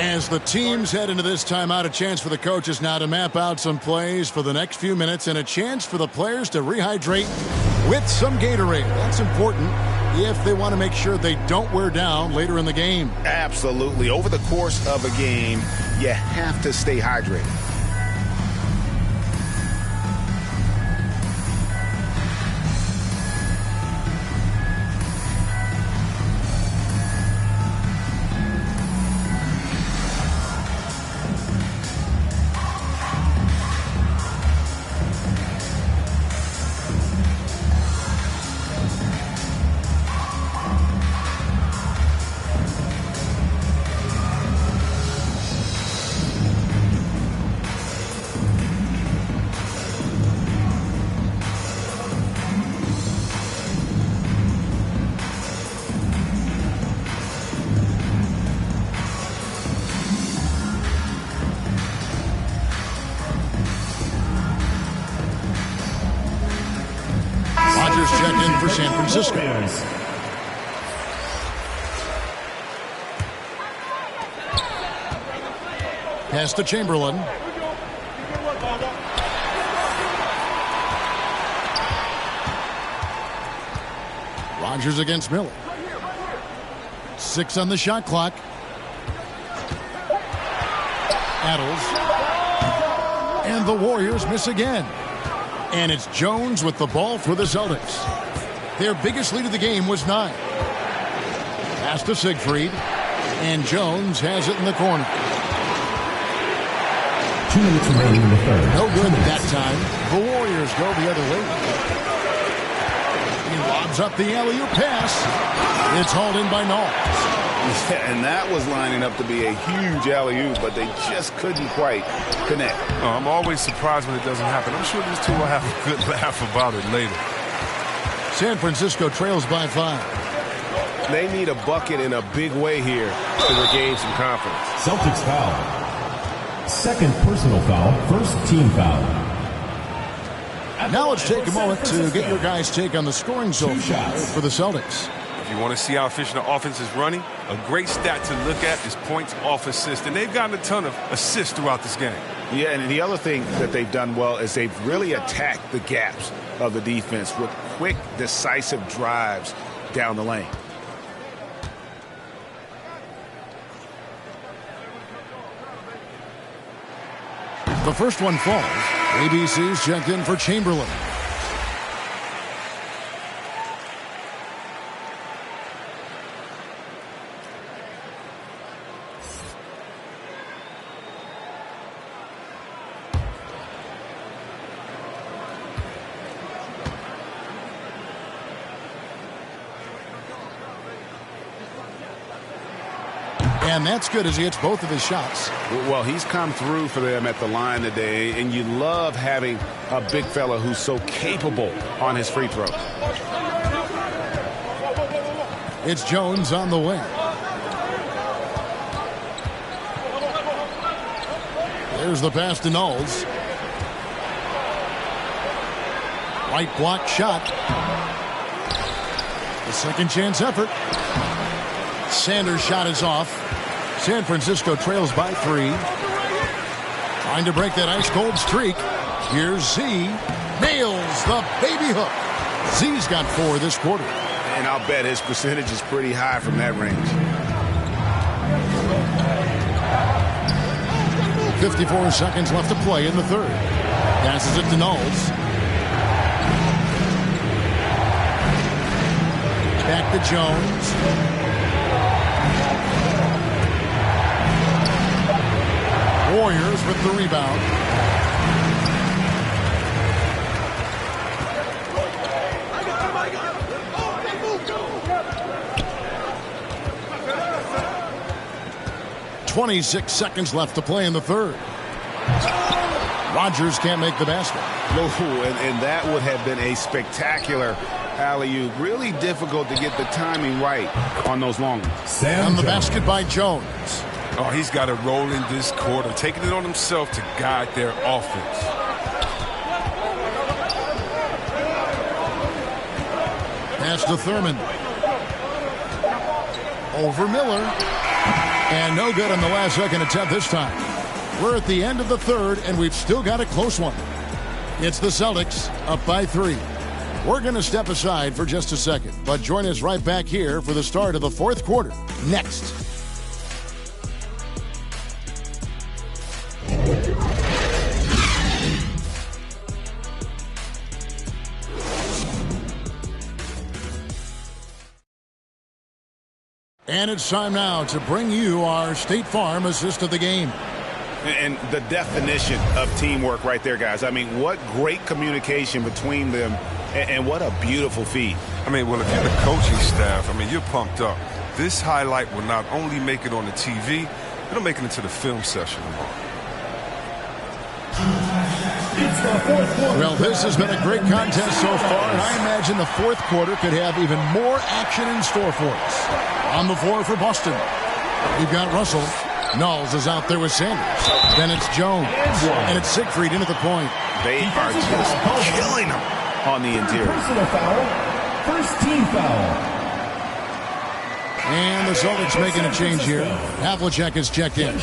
As the teams head into this timeout, a chance for the coaches now to map out some plays for the next few minutes and a chance for the players to rehydrate with some Gatorade. That's important if they want to make sure they don't wear down later in the game. Absolutely. Over the course of a game, you have to stay hydrated. Checked in for San Francisco. Pass to Chamberlain. Rogers against Miller. 6 on the shot clock. Adams. And the Warriors miss again. And it's Jones with the ball for the Celtics. Their biggest lead of the game was 9. Pass to Siegfried. And Jones has it in the corner. 2 minutes remaining in the third. No good that time. The Warriors go the other way. He lobs up the alley-oop pass. It's hauled in by Knowles. Yeah, and that was lining up to be a huge alley-oop, but they just couldn't quite connect. Oh, I'm always surprised when it doesn't happen. I'm sure these two will have a good laugh about it later. San Francisco trails by 5. They need a bucket in a big way here to regain some confidence. Celtics foul. Second personal foul, first team foul. Now let's take a moment to get your guys' take on the scoring so far for the Celtics. If you want to see how efficient the offense is running, a great stat to look at is points off assist. And they've gotten a ton of assists throughout this game. Yeah, and the other thing that they've done well is they've really attacked the gaps of the defense with quick, decisive drives down the lane. The first one falls. ABC's checked in for Chamberlain. And that's good as he hits both of his shots. Well, he's come through for them at the line today, and you love having a big fella who's so capable on his free throws. It's Jones on the wing. There's the pass to Knowles. Right block shot. The second chance effort. Sanders' shot is off. San Francisco trails by 3. Trying to break that ice-cold streak. Here's Z. Nails the baby hook. Z's got 4 this quarter. And I'll bet his percentage is pretty high from that range. 54 seconds left to play in the third. Passes it to Knowles. Back to Jones. Warriors with the rebound. .26 seconds left to play in the third. Rodgers can't make the basket. No, and that would have been a spectacular alley-oop. Really difficult to get the timing right on those long ones. And the basket by Jones. Oh, he's got to roll in this quarter, taking it on himself to guide their offense. Pass to Thurman. Over Miller. And no good on the last second attempt this time. We're at the end of the third, and we've still got a close one. It's the Celtics up by 3. We're going to step aside for just a second, but join us right back here for the start of the fourth quarter next. And it's time now to bring you our State Farm assist of the game. And the definition of teamwork right there, guys. I mean, what great communication between them, and what a beautiful feed. I mean, well, if you're the coaching staff, I mean, you're pumped up. This highlight will not only make it on the TV, it'll make it into the film session tomorrow. Well, this has been a great contest so far, and I imagine the fourth quarter could have even more action in store for us. On the floor for Boston, we've got Russell. Knowles is out there with Sanders. Then it's Jones. And it's Siegfried in at the point. They are just killing them on the interior. Personal foul. First team foul. And the Celtics making a change here. Havlicek is checked in.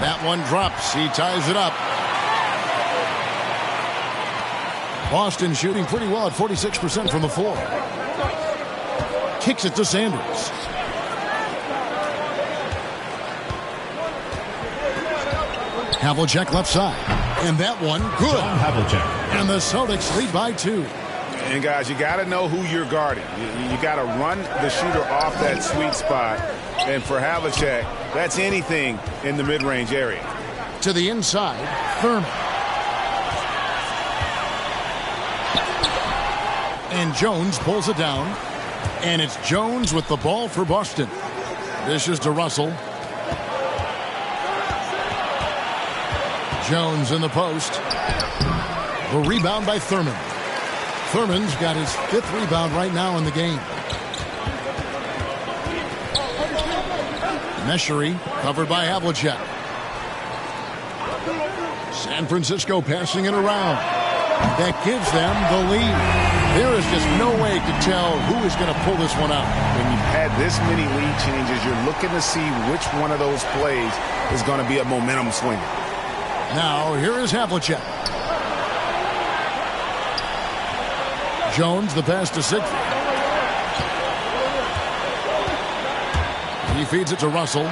That one drops. He ties it up. Boston shooting pretty well at 46% from the floor. Kicks it to Sanders. Havlicek left side. And that one, good. And the Celtics lead by 2. And, guys, you got to know who you're guarding. You got to run the shooter off that sweet spot. And for Havlicek, that's anything in the mid-range area. To the inside, Thurman. And Jones pulls it down. And it's Jones with the ball for Boston. This is to Russell. Jones in the post. The rebound by Thurman. Thurman's got his 5th rebound right now in the game. Meshery covered by Havlicek. San Francisco passing it around. That gives them the lead. There is just no way to tell who is going to pull this one out. When you've had this many lead changes, you're looking to see which one of those plays is going to be a momentum swinger. Now, here is Havlicek. Jones, the pass to Siegfried. He feeds it to Russell.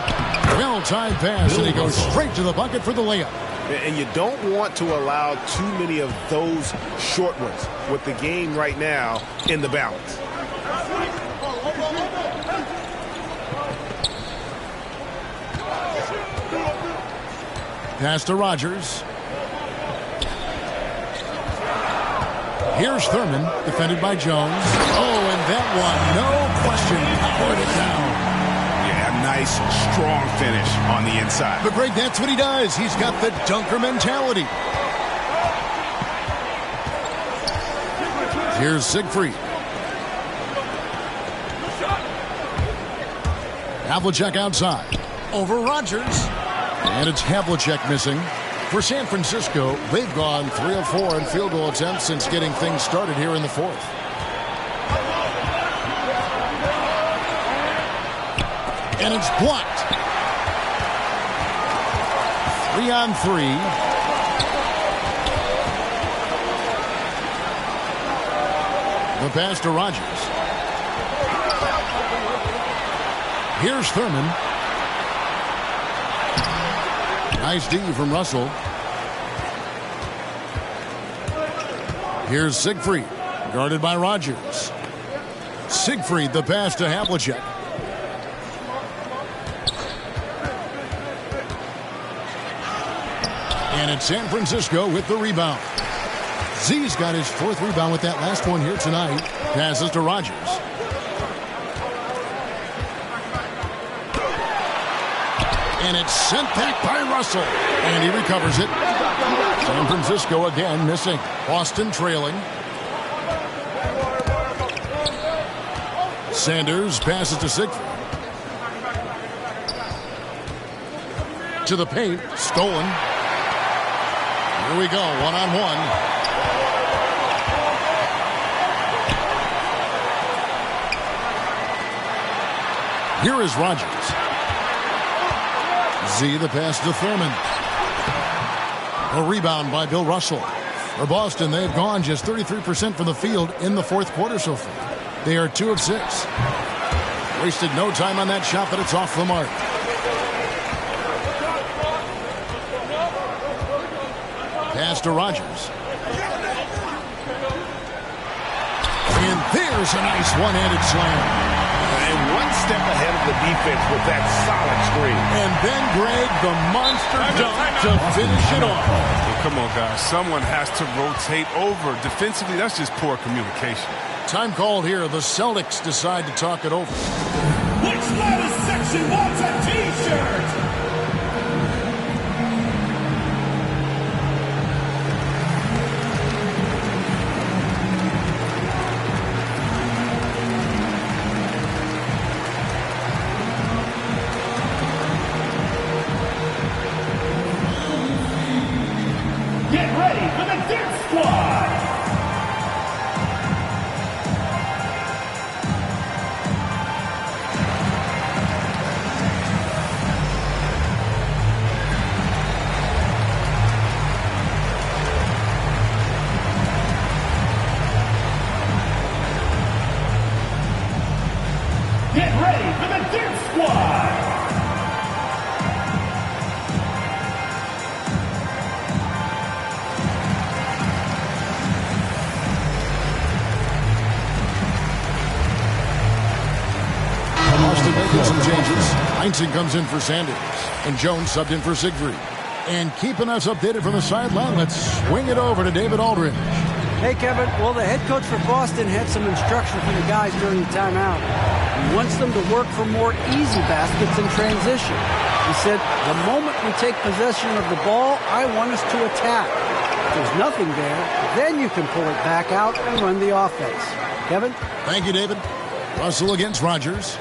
Well-timed pass, and he goes straight to the bucket for the layup. And you don't want to allow too many of those short ones with the game right now in the balance. Pass to Rogers. Here's Thurman, defended by Jones. Oh, and that one, no question, powered it down. Yeah, nice, strong finish on the inside. But, Greg, that's what he does. He's got the dunker mentality. Here's Siegfried. Havlicek outside. Over Rogers. And it's Havlicek missing. For San Francisco, they've gone 3 of 4 in field goal attempts since getting things started here in the fourth. And it's blocked. 3 on 3. The pass to Rogers. Here's Thurman. Nice D from Russell. Here's Siegfried, guarded by Rogers. Siegfried, the pass to Havlicek. And it's San Francisco with the rebound. Z's got his 4th rebound with that last one here tonight. Passes to Rogers. And it's sent back by Russell. And he recovers it. San Francisco again missing. Boston trailing. Sanders passes to Siegfried. To the paint. Stolen. Here we go. 1-on-1. Here is Rogers. Z, the pass to Thurman. A rebound by Bill Russell. For Boston, they've gone just 33% from the field in the fourth quarter so far. They are 2 of 6. Wasted no time on that shot, but it's off the mark. Pass to Rogers. And there's a nice one-handed slam. And one step ahead of the defense with that solid screen. And then, Greg, the monster dunk to finish it off. Well, come on, guys. Someone has to rotate over. Defensively, that's just poor communication. Time called here. The Celtics decide to talk it over. Which latest section wants a T-shirt? Some changes. Heinsohn comes in for Sanders. And Jones subbed in for Siegfried. And keeping us updated from the sideline, let's swing it over to David Aldridge. Hey, Kevin. Well, the head coach for Boston had some instruction for the guys during the timeout. He wants them to work for more easy baskets in transition. He said, the moment we take possession of the ball, I want us to attack. If there's nothing there, then you can pull it back out and run the offense. Kevin? Thank you, David. Russell against Rogers.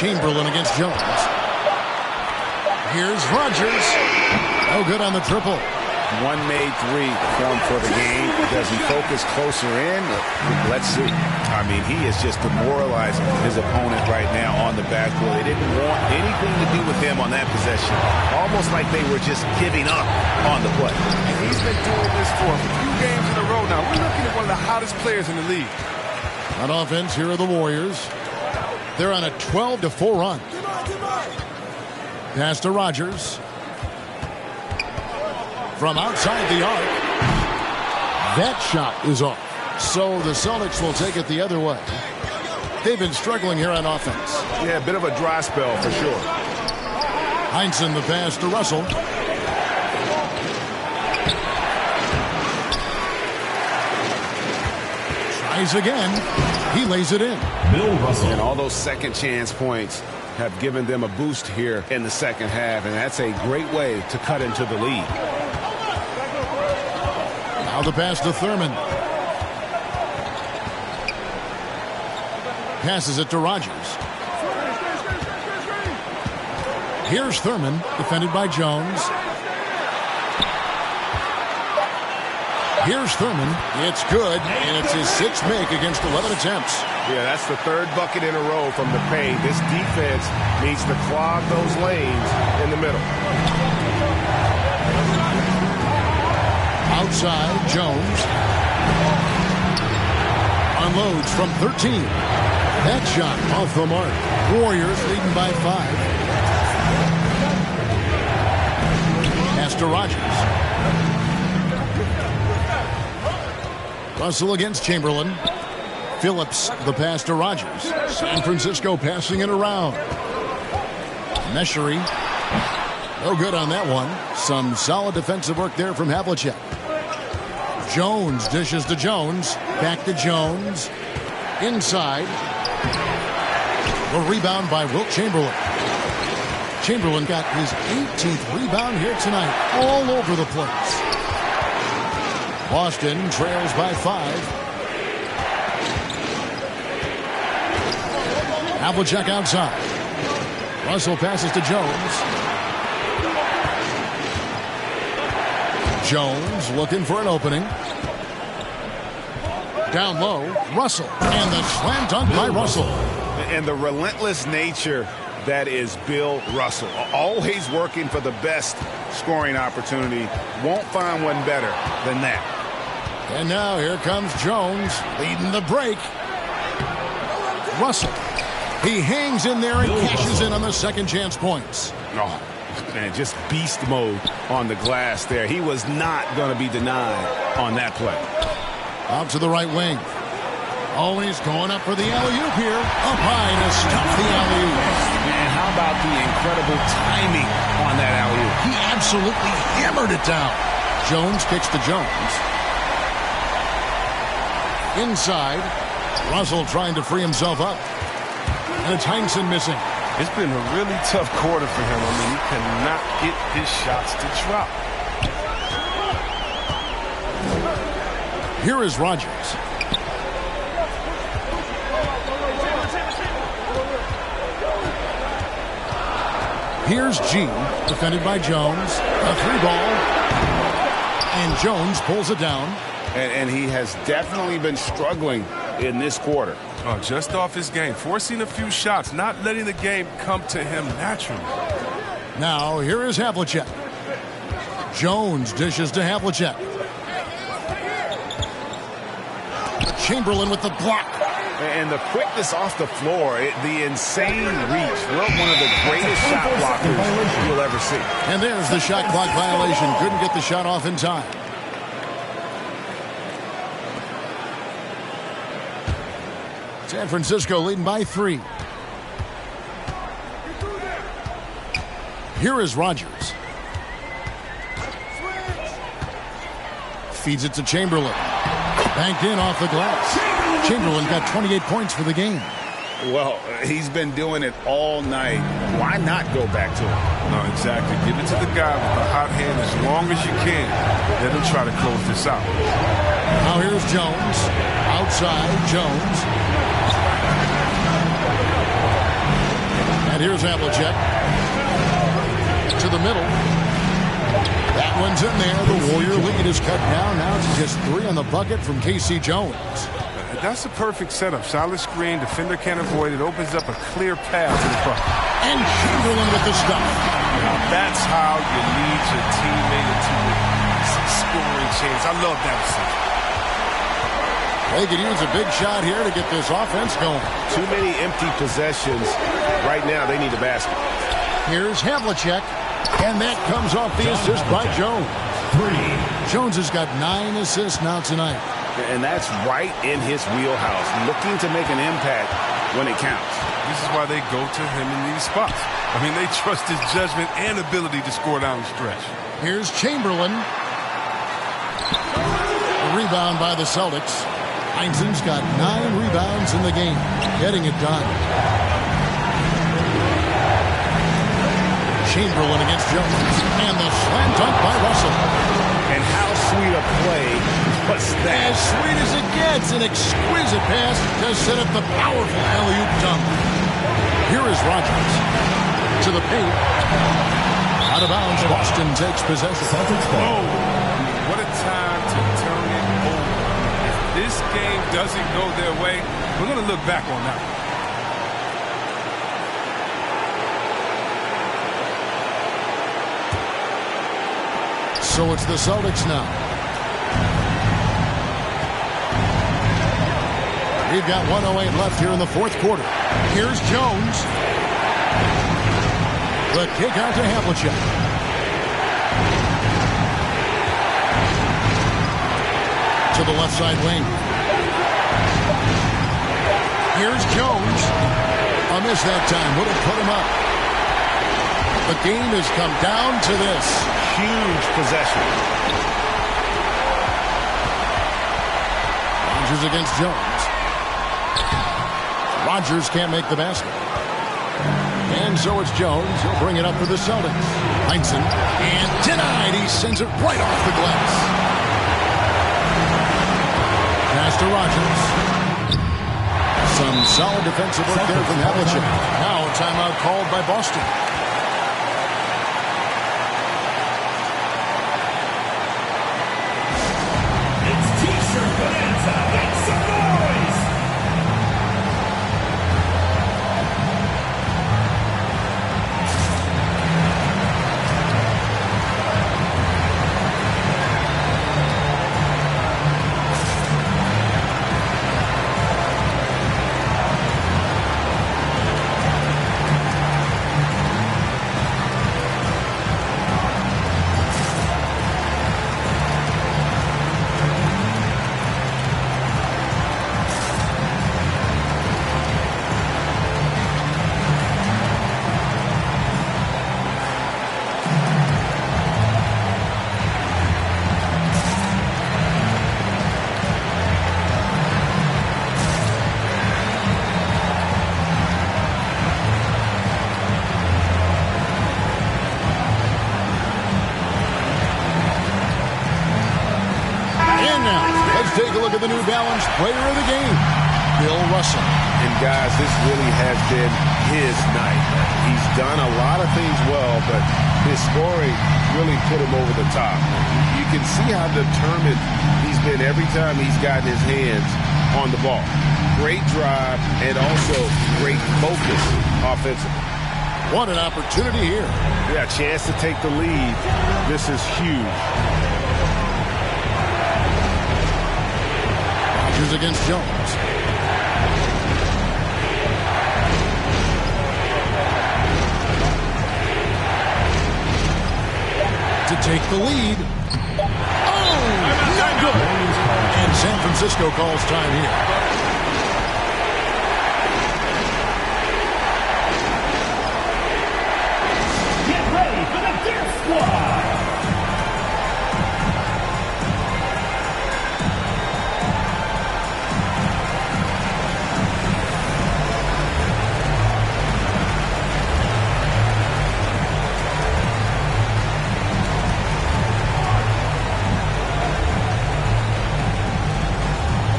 Chamberlain against Jones. Here's Rogers. No good on the triple. One made three for the game. Does he focus closer in? Let's see. I mean, he is just demoralizing his opponent right now on the backcourt. They didn't want anything to do with him on that possession. Almost like they were just giving up on the play. And he's been doing this for a few games in a row now. We're looking at one of the hottest players in the league. On offense, here are the Warriors. They're on a 12-4 run. Pass to Rogers. From outside the arc. That shot is off. So the Celtics will take it the other way. They've been struggling here on offense. Yeah, a bit of a dry spell for sure. Heinsohn the pass to Russell. Tries again. He lays it in. Bill Russell. And all those second chance points have given them a boost here in the second half, and that's a great way to cut into the lead. Now the pass to Thurman. Passes it to Rogers. Here's Thurman, defended by Jones. Here's Thurman. It's good, and it's his sixth make against 11 attempts. Yeah, that's the third bucket in a row from the paint. This defense needs to clog those lanes in the middle. Outside, Jones. Unloads from 13. That shot off the mark. Warriors leading by 5. Pass to Rogers. Russell against Chamberlain. Phillips, the pass to Rogers. San Francisco passing it around. Meschery. No good on that one. Some solid defensive work there from Havlicek. Jones dishes to Jones. Back to Jones. Inside. The rebound by Wilt Chamberlain. Chamberlain got his 18th rebound here tonight. All over the place. Boston trails by 5. Havlicek outside. Russell passes to Jones. Jones looking for an opening. Down low, Russell. And the slam dunk by Russell. And the relentless nature that is Bill Russell. Always working for the best scoring opportunity. Won't find one better than that. And now here comes Jones leading the break. Russell. He hangs in there and cashes in on the second chance points. Oh, man, just beast mode on the glass there. He was not going to be denied on that play. Out to the right wing. Always going up for the alley-oop here. Up high to stop the alley-oop. And how about the incredible timing on that alley-oop? He absolutely hammered it down. Jones kicks to Jones. Inside. Russell trying to free himself up. And it's Heinsohn missing. It's been a really tough quarter for him. I mean, he cannot get his shots to drop. Here is Rogers. Here's G, defended by Jones. A 3-ball. And Jones pulls it down. And he has definitely been struggling in this quarter. Oh, just off his game, forcing a few shots, not letting the game come to him naturally. Now, here is Havlicek. Jones dishes to Havlicek. Chamberlain with the block. And the quickness off the floor, the insane reach. One of the greatest shot blockers you'll ever see. And there's the shot clock violation. Couldn't get the shot off in time. San Francisco leading by 3. Here is Rogers. Feeds it to Chamberlain. Banked in off the glass. Chamberlain got 28 points for the game. Well, he's been doing it all night. Why not go back to him? No, exactly. Give it to the guy with the hot hand as long as you can. Let him try to close this out. Now here's Jones. Outside, Jones. And here's Havlicek to the middle. That one's in there. The Warrior lead is cut down. Now it's just 3 on the bucket from Casey Jones. That's a perfect setup. Solid screen. Defender can't avoid it. Opens up a clear path to the bucket. And Chamberlain with the stuff. Now that's how you lead your teammate into a scoring chance. I love that assist. They could use a big shot here to get this offense going. Too many empty possessions. Right now, they need a basket. Here's Havlicek. And that comes off the assist by Jones. 3. Jones has got 9 assists now tonight. And that's right in his wheelhouse, looking to make an impact when it counts. This is why they go to him in these spots. I mean, they trust his judgment and ability to score down the stretch. Here's Chamberlain. A rebound by the Celtics. Heinzen's got 9 rebounds in the game, getting it done. Chamberlain against Jones. And the slam dunk by Russell. And how sweet a play was that? As sweet as it gets. An exquisite pass to set up the powerful alley-oop dunk. Here is Rogers to the paint. Out of bounds, Boston takes possession. Oh, what a time to turn it over. If this game doesn't go their way, we're going to look back on that one. So it's the Celtics now. We've got 1:08 left here in the fourth quarter. Here's Jones. The kick out to Havlicek. To the left side wing. Here's Jones. A miss that time. Would have put him up. The game has come down to this. Huge possession. Rogers against Jones. Rogers can't make the basket. And so it's Jones. He'll bring it up for the Celtics. Heinzen. And denied. He sends it right off the glass. Pass to Rogers. Some solid defensive work there from Havlicek. Now a timeout called by Boston. Take a look at the New Balance player of the game, Bill Russell. And guys, this really has been his night. He's done a lot of things well, but his scoring really put him over the top. You can see how determined he's been every time he's gotten his hands on the ball. Great drive and also great focus offensively. What an opportunity here. Yeah, chance to take the lead. This is huge. Rogers against Jones. To take the lead. Oh, no good. And San Francisco calls time here. Get ready for the Deer Squad.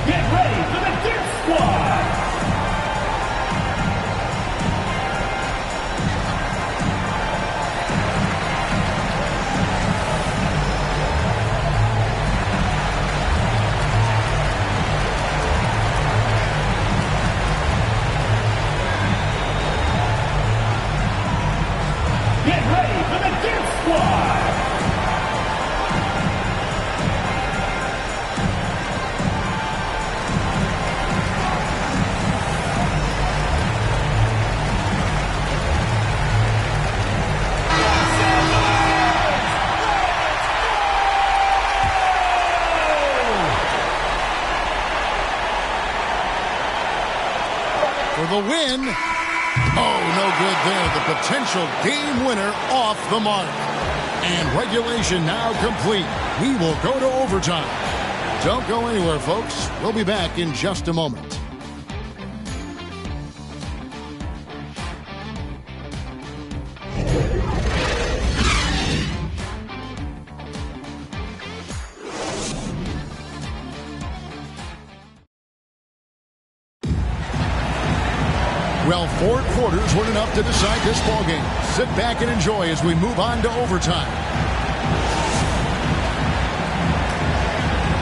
Get ready for the Deer the win. Oh, no good there. The potential game winner off the mark. And regulation now complete. We will go to overtime. Don't go anywhere, folks. We'll be back in just a moment. Well, 4 quarters weren't enough to decide this ballgame. Sit back and enjoy as we move on to overtime.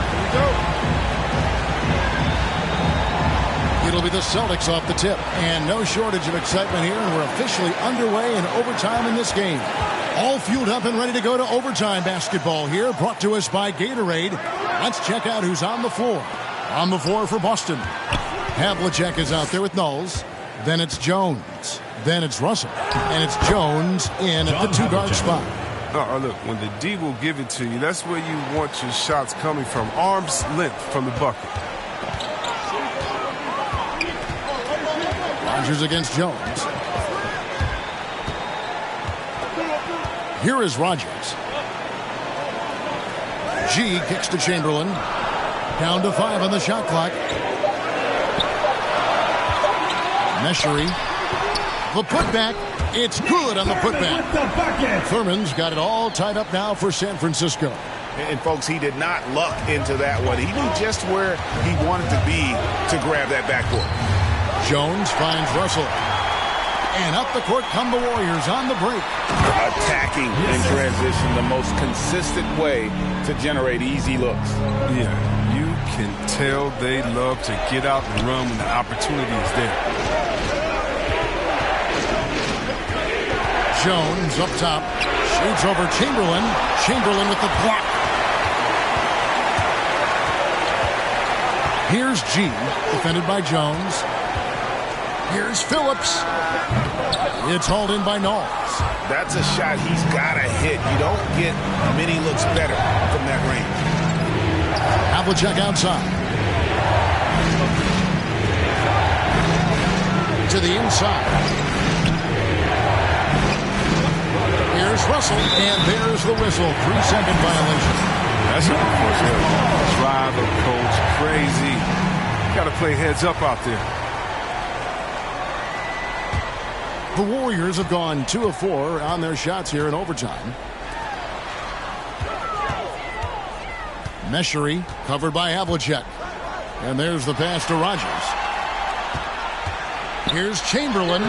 Here we go. It'll be the Celtics off the tip, and no shortage of excitement here, and we're officially underway in overtime in this game. All fueled up and ready to go to overtime basketball here, brought to us by Gatorade. Let's check out who's on the floor. On the floor for Boston, Havlicek is out there with Knowles. Then it's Jones. Then it's Russell. And it's Jones in at the 2-guard spot. Look, when the D will give it to you, that's where you want your shots coming from. Arm's length from the bucket. Rodgers against Jones. Here is Rodgers. G kicks to Chamberlain. Down to 5 on the shot clock. Meshery. The putback. It's good on the putback. Thurman's got it all tied up now for San Francisco. And, folks, he did not luck into that one. He knew just where he wanted to be to grab that backboard. Jones finds Russell. And up the court come the Warriors on the break. Attacking in transition, the most consistent way to generate easy looks. Yeah, you can tell they love to get out and run when the opportunity is there. Jones up top. Shoots over Chamberlain. Chamberlain with the block. Here's G, defended by Jones. Here's Phillips. It's hauled in by Knowles. That's a shot he's got to hit. You don't get many looks better from that range. Havlicek outside. To the inside. Here's Russell, and there's the whistle. 3-second violation. That's a drive of coach. Crazy. Got to play heads up out there. The Warriors have gone 2 of 4 on their shots here in overtime. Meshery covered by Havlicek. And there's the pass to Rodgers. Here's Chamberlain.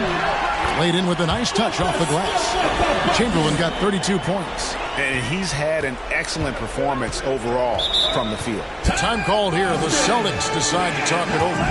Laid in with a nice touch off the glass. Chamberlain got 32 points. And he's had an excellent performance overall from the field. Time called here. The Celtics decide to talk it over.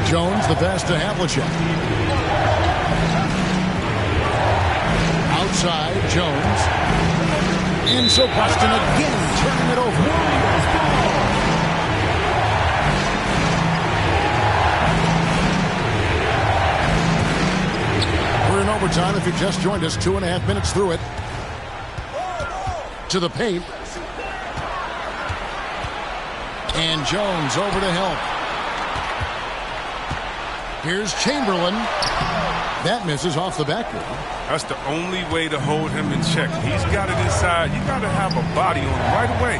Jones, the pass to Havlicek. Outside, Jones. And so Boston again turning it over. We're in overtime. If you just joined us, 2.5 minutes through it. To the paint. And Jones over to help. Here's Chamberlain. That misses off the backboard. That's the only way to hold him in check. He's got it inside. You got to have a body on him right away.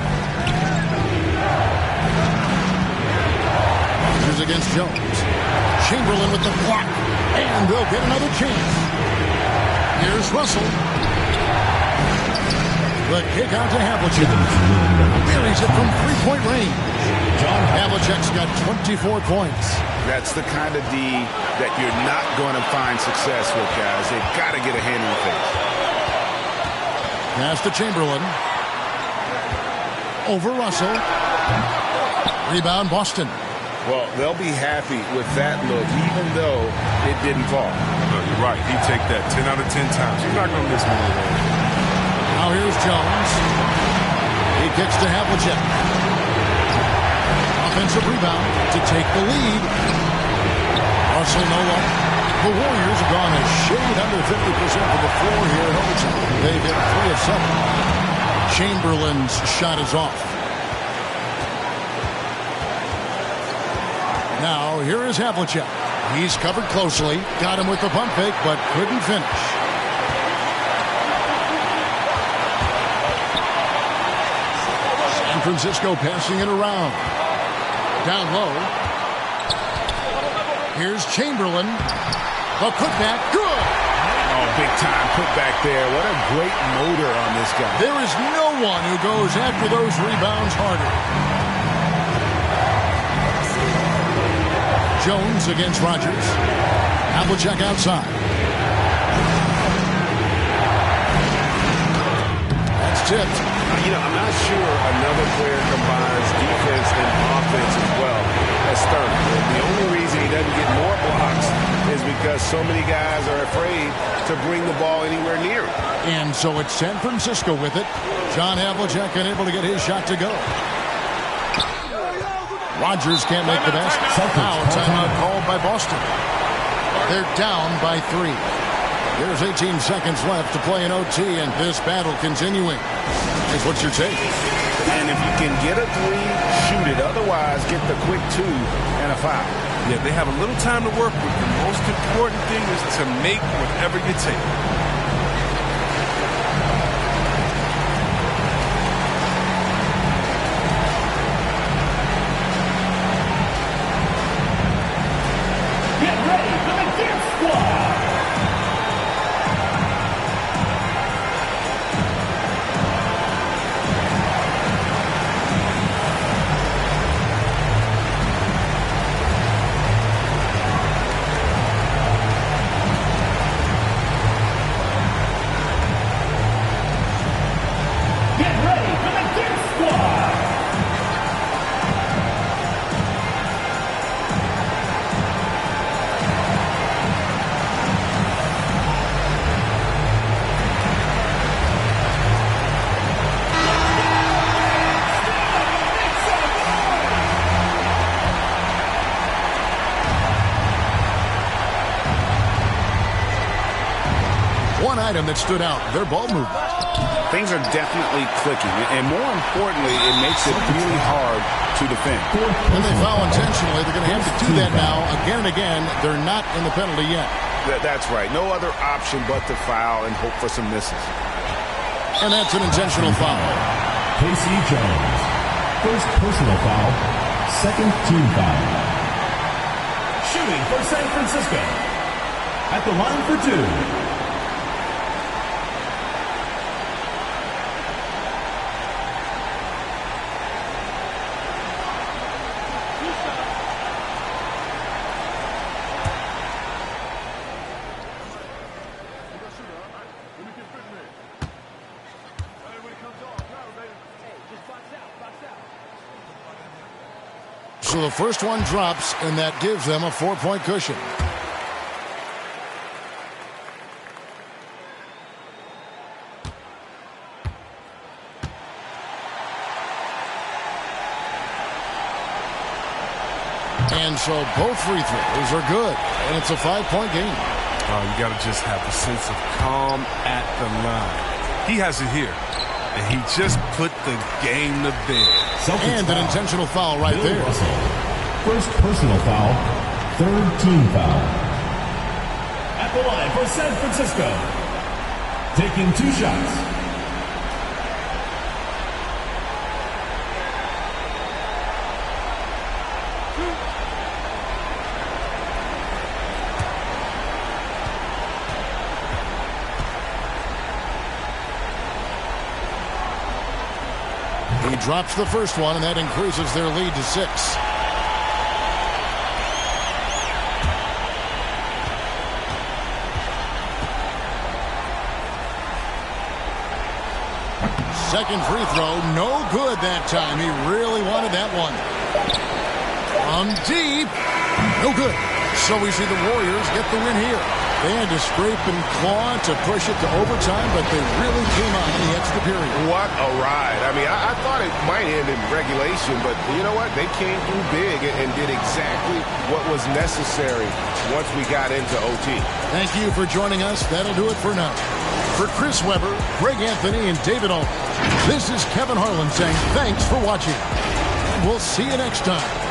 Here's against Jones. Chamberlain with the block. And they'll get another chance. Here's Russell. The kick out to Havlicek. Buries it from three-point range. Havlicek's got 24 points. That's the kind of D that you're not going to find success with, guys. They've got to get a hand in the face. Pass to Chamberlain. Over Russell. Rebound Boston. Well, they'll be happy with that look, even though it didn't fall. No, you're right. He'd take that 10 out of 10 times. You're not going to miss one of those. Now here's Jones. He kicks to Havlicek. Offensive rebound to take the lead. Russell no longer. The Warriors have gone a shade under 50% from the floor here in overtime. They've hit 3 of 7. Chamberlain's shot is off. Now here is Havlicek. He's covered closely. Got him with the pump fake, but couldn't finish. San Francisco passing it around. Down low. Here's Chamberlain. The putback, good. Oh, big time putback there. What a great motor on this guy. There is no one who goes after those rebounds harder. Jones against Rogers. Havlicek outside. That's tipped. I'm not sure another player combines defense and offense as well as Sterling. The only reason he doesn't get more blocks is because so many guys are afraid to bring the ball anywhere near him. And so it's San Francisco with it. John Havlicek unable to get his shot to go. Rogers can't make the basket. Now a timeout called by Boston. They're down by 3. There's 18 seconds left to play in OT, and this battle continuing. Here's what's your take? And if you can get a 3, shoot it. Otherwise, get the quick 2 and a foul. Yeah, they have a little time to work with. The most important thing is to make whatever you take. One item that stood out, their ball movement. Things are definitely clicking, and more importantly, it makes it really hard to defend. And they foul intentionally. They're going to have to do that now again and again. They're not in the penalty yet. That's right. No other option but to foul and hope for some misses. And that's an intentional foul. Casey Jones. First personal foul. Second team foul. Shooting for San Francisco. At the line for 2. So the first one drops, and that gives them a 4-point cushion. And so both free throws are good, and it's a 5-point game. Oh, you got to just have a sense of calm at the line. He has it here, and he just put the game to bed. And an intentional foul right there. First personal foul, third team foul. At the line for San Francisco, taking 2 shots. He drops the first one, and that increases their lead to 6. Second free throw, no good that time. He really wanted that one. From deep, no good. So we see the Warriors get the win here. They had to scrape and claw to push it to overtime, but they really came on in the extra period. What a ride. I mean, I thought it might end in regulation, but you know what? They came through big and did exactly what was necessary once we got into OT. Thank you for joining us. That'll do it for now. For Chris Webber, Greg Anthony, and David Olin, this is Kevin Harlan saying thanks for watching. And we'll see you next time.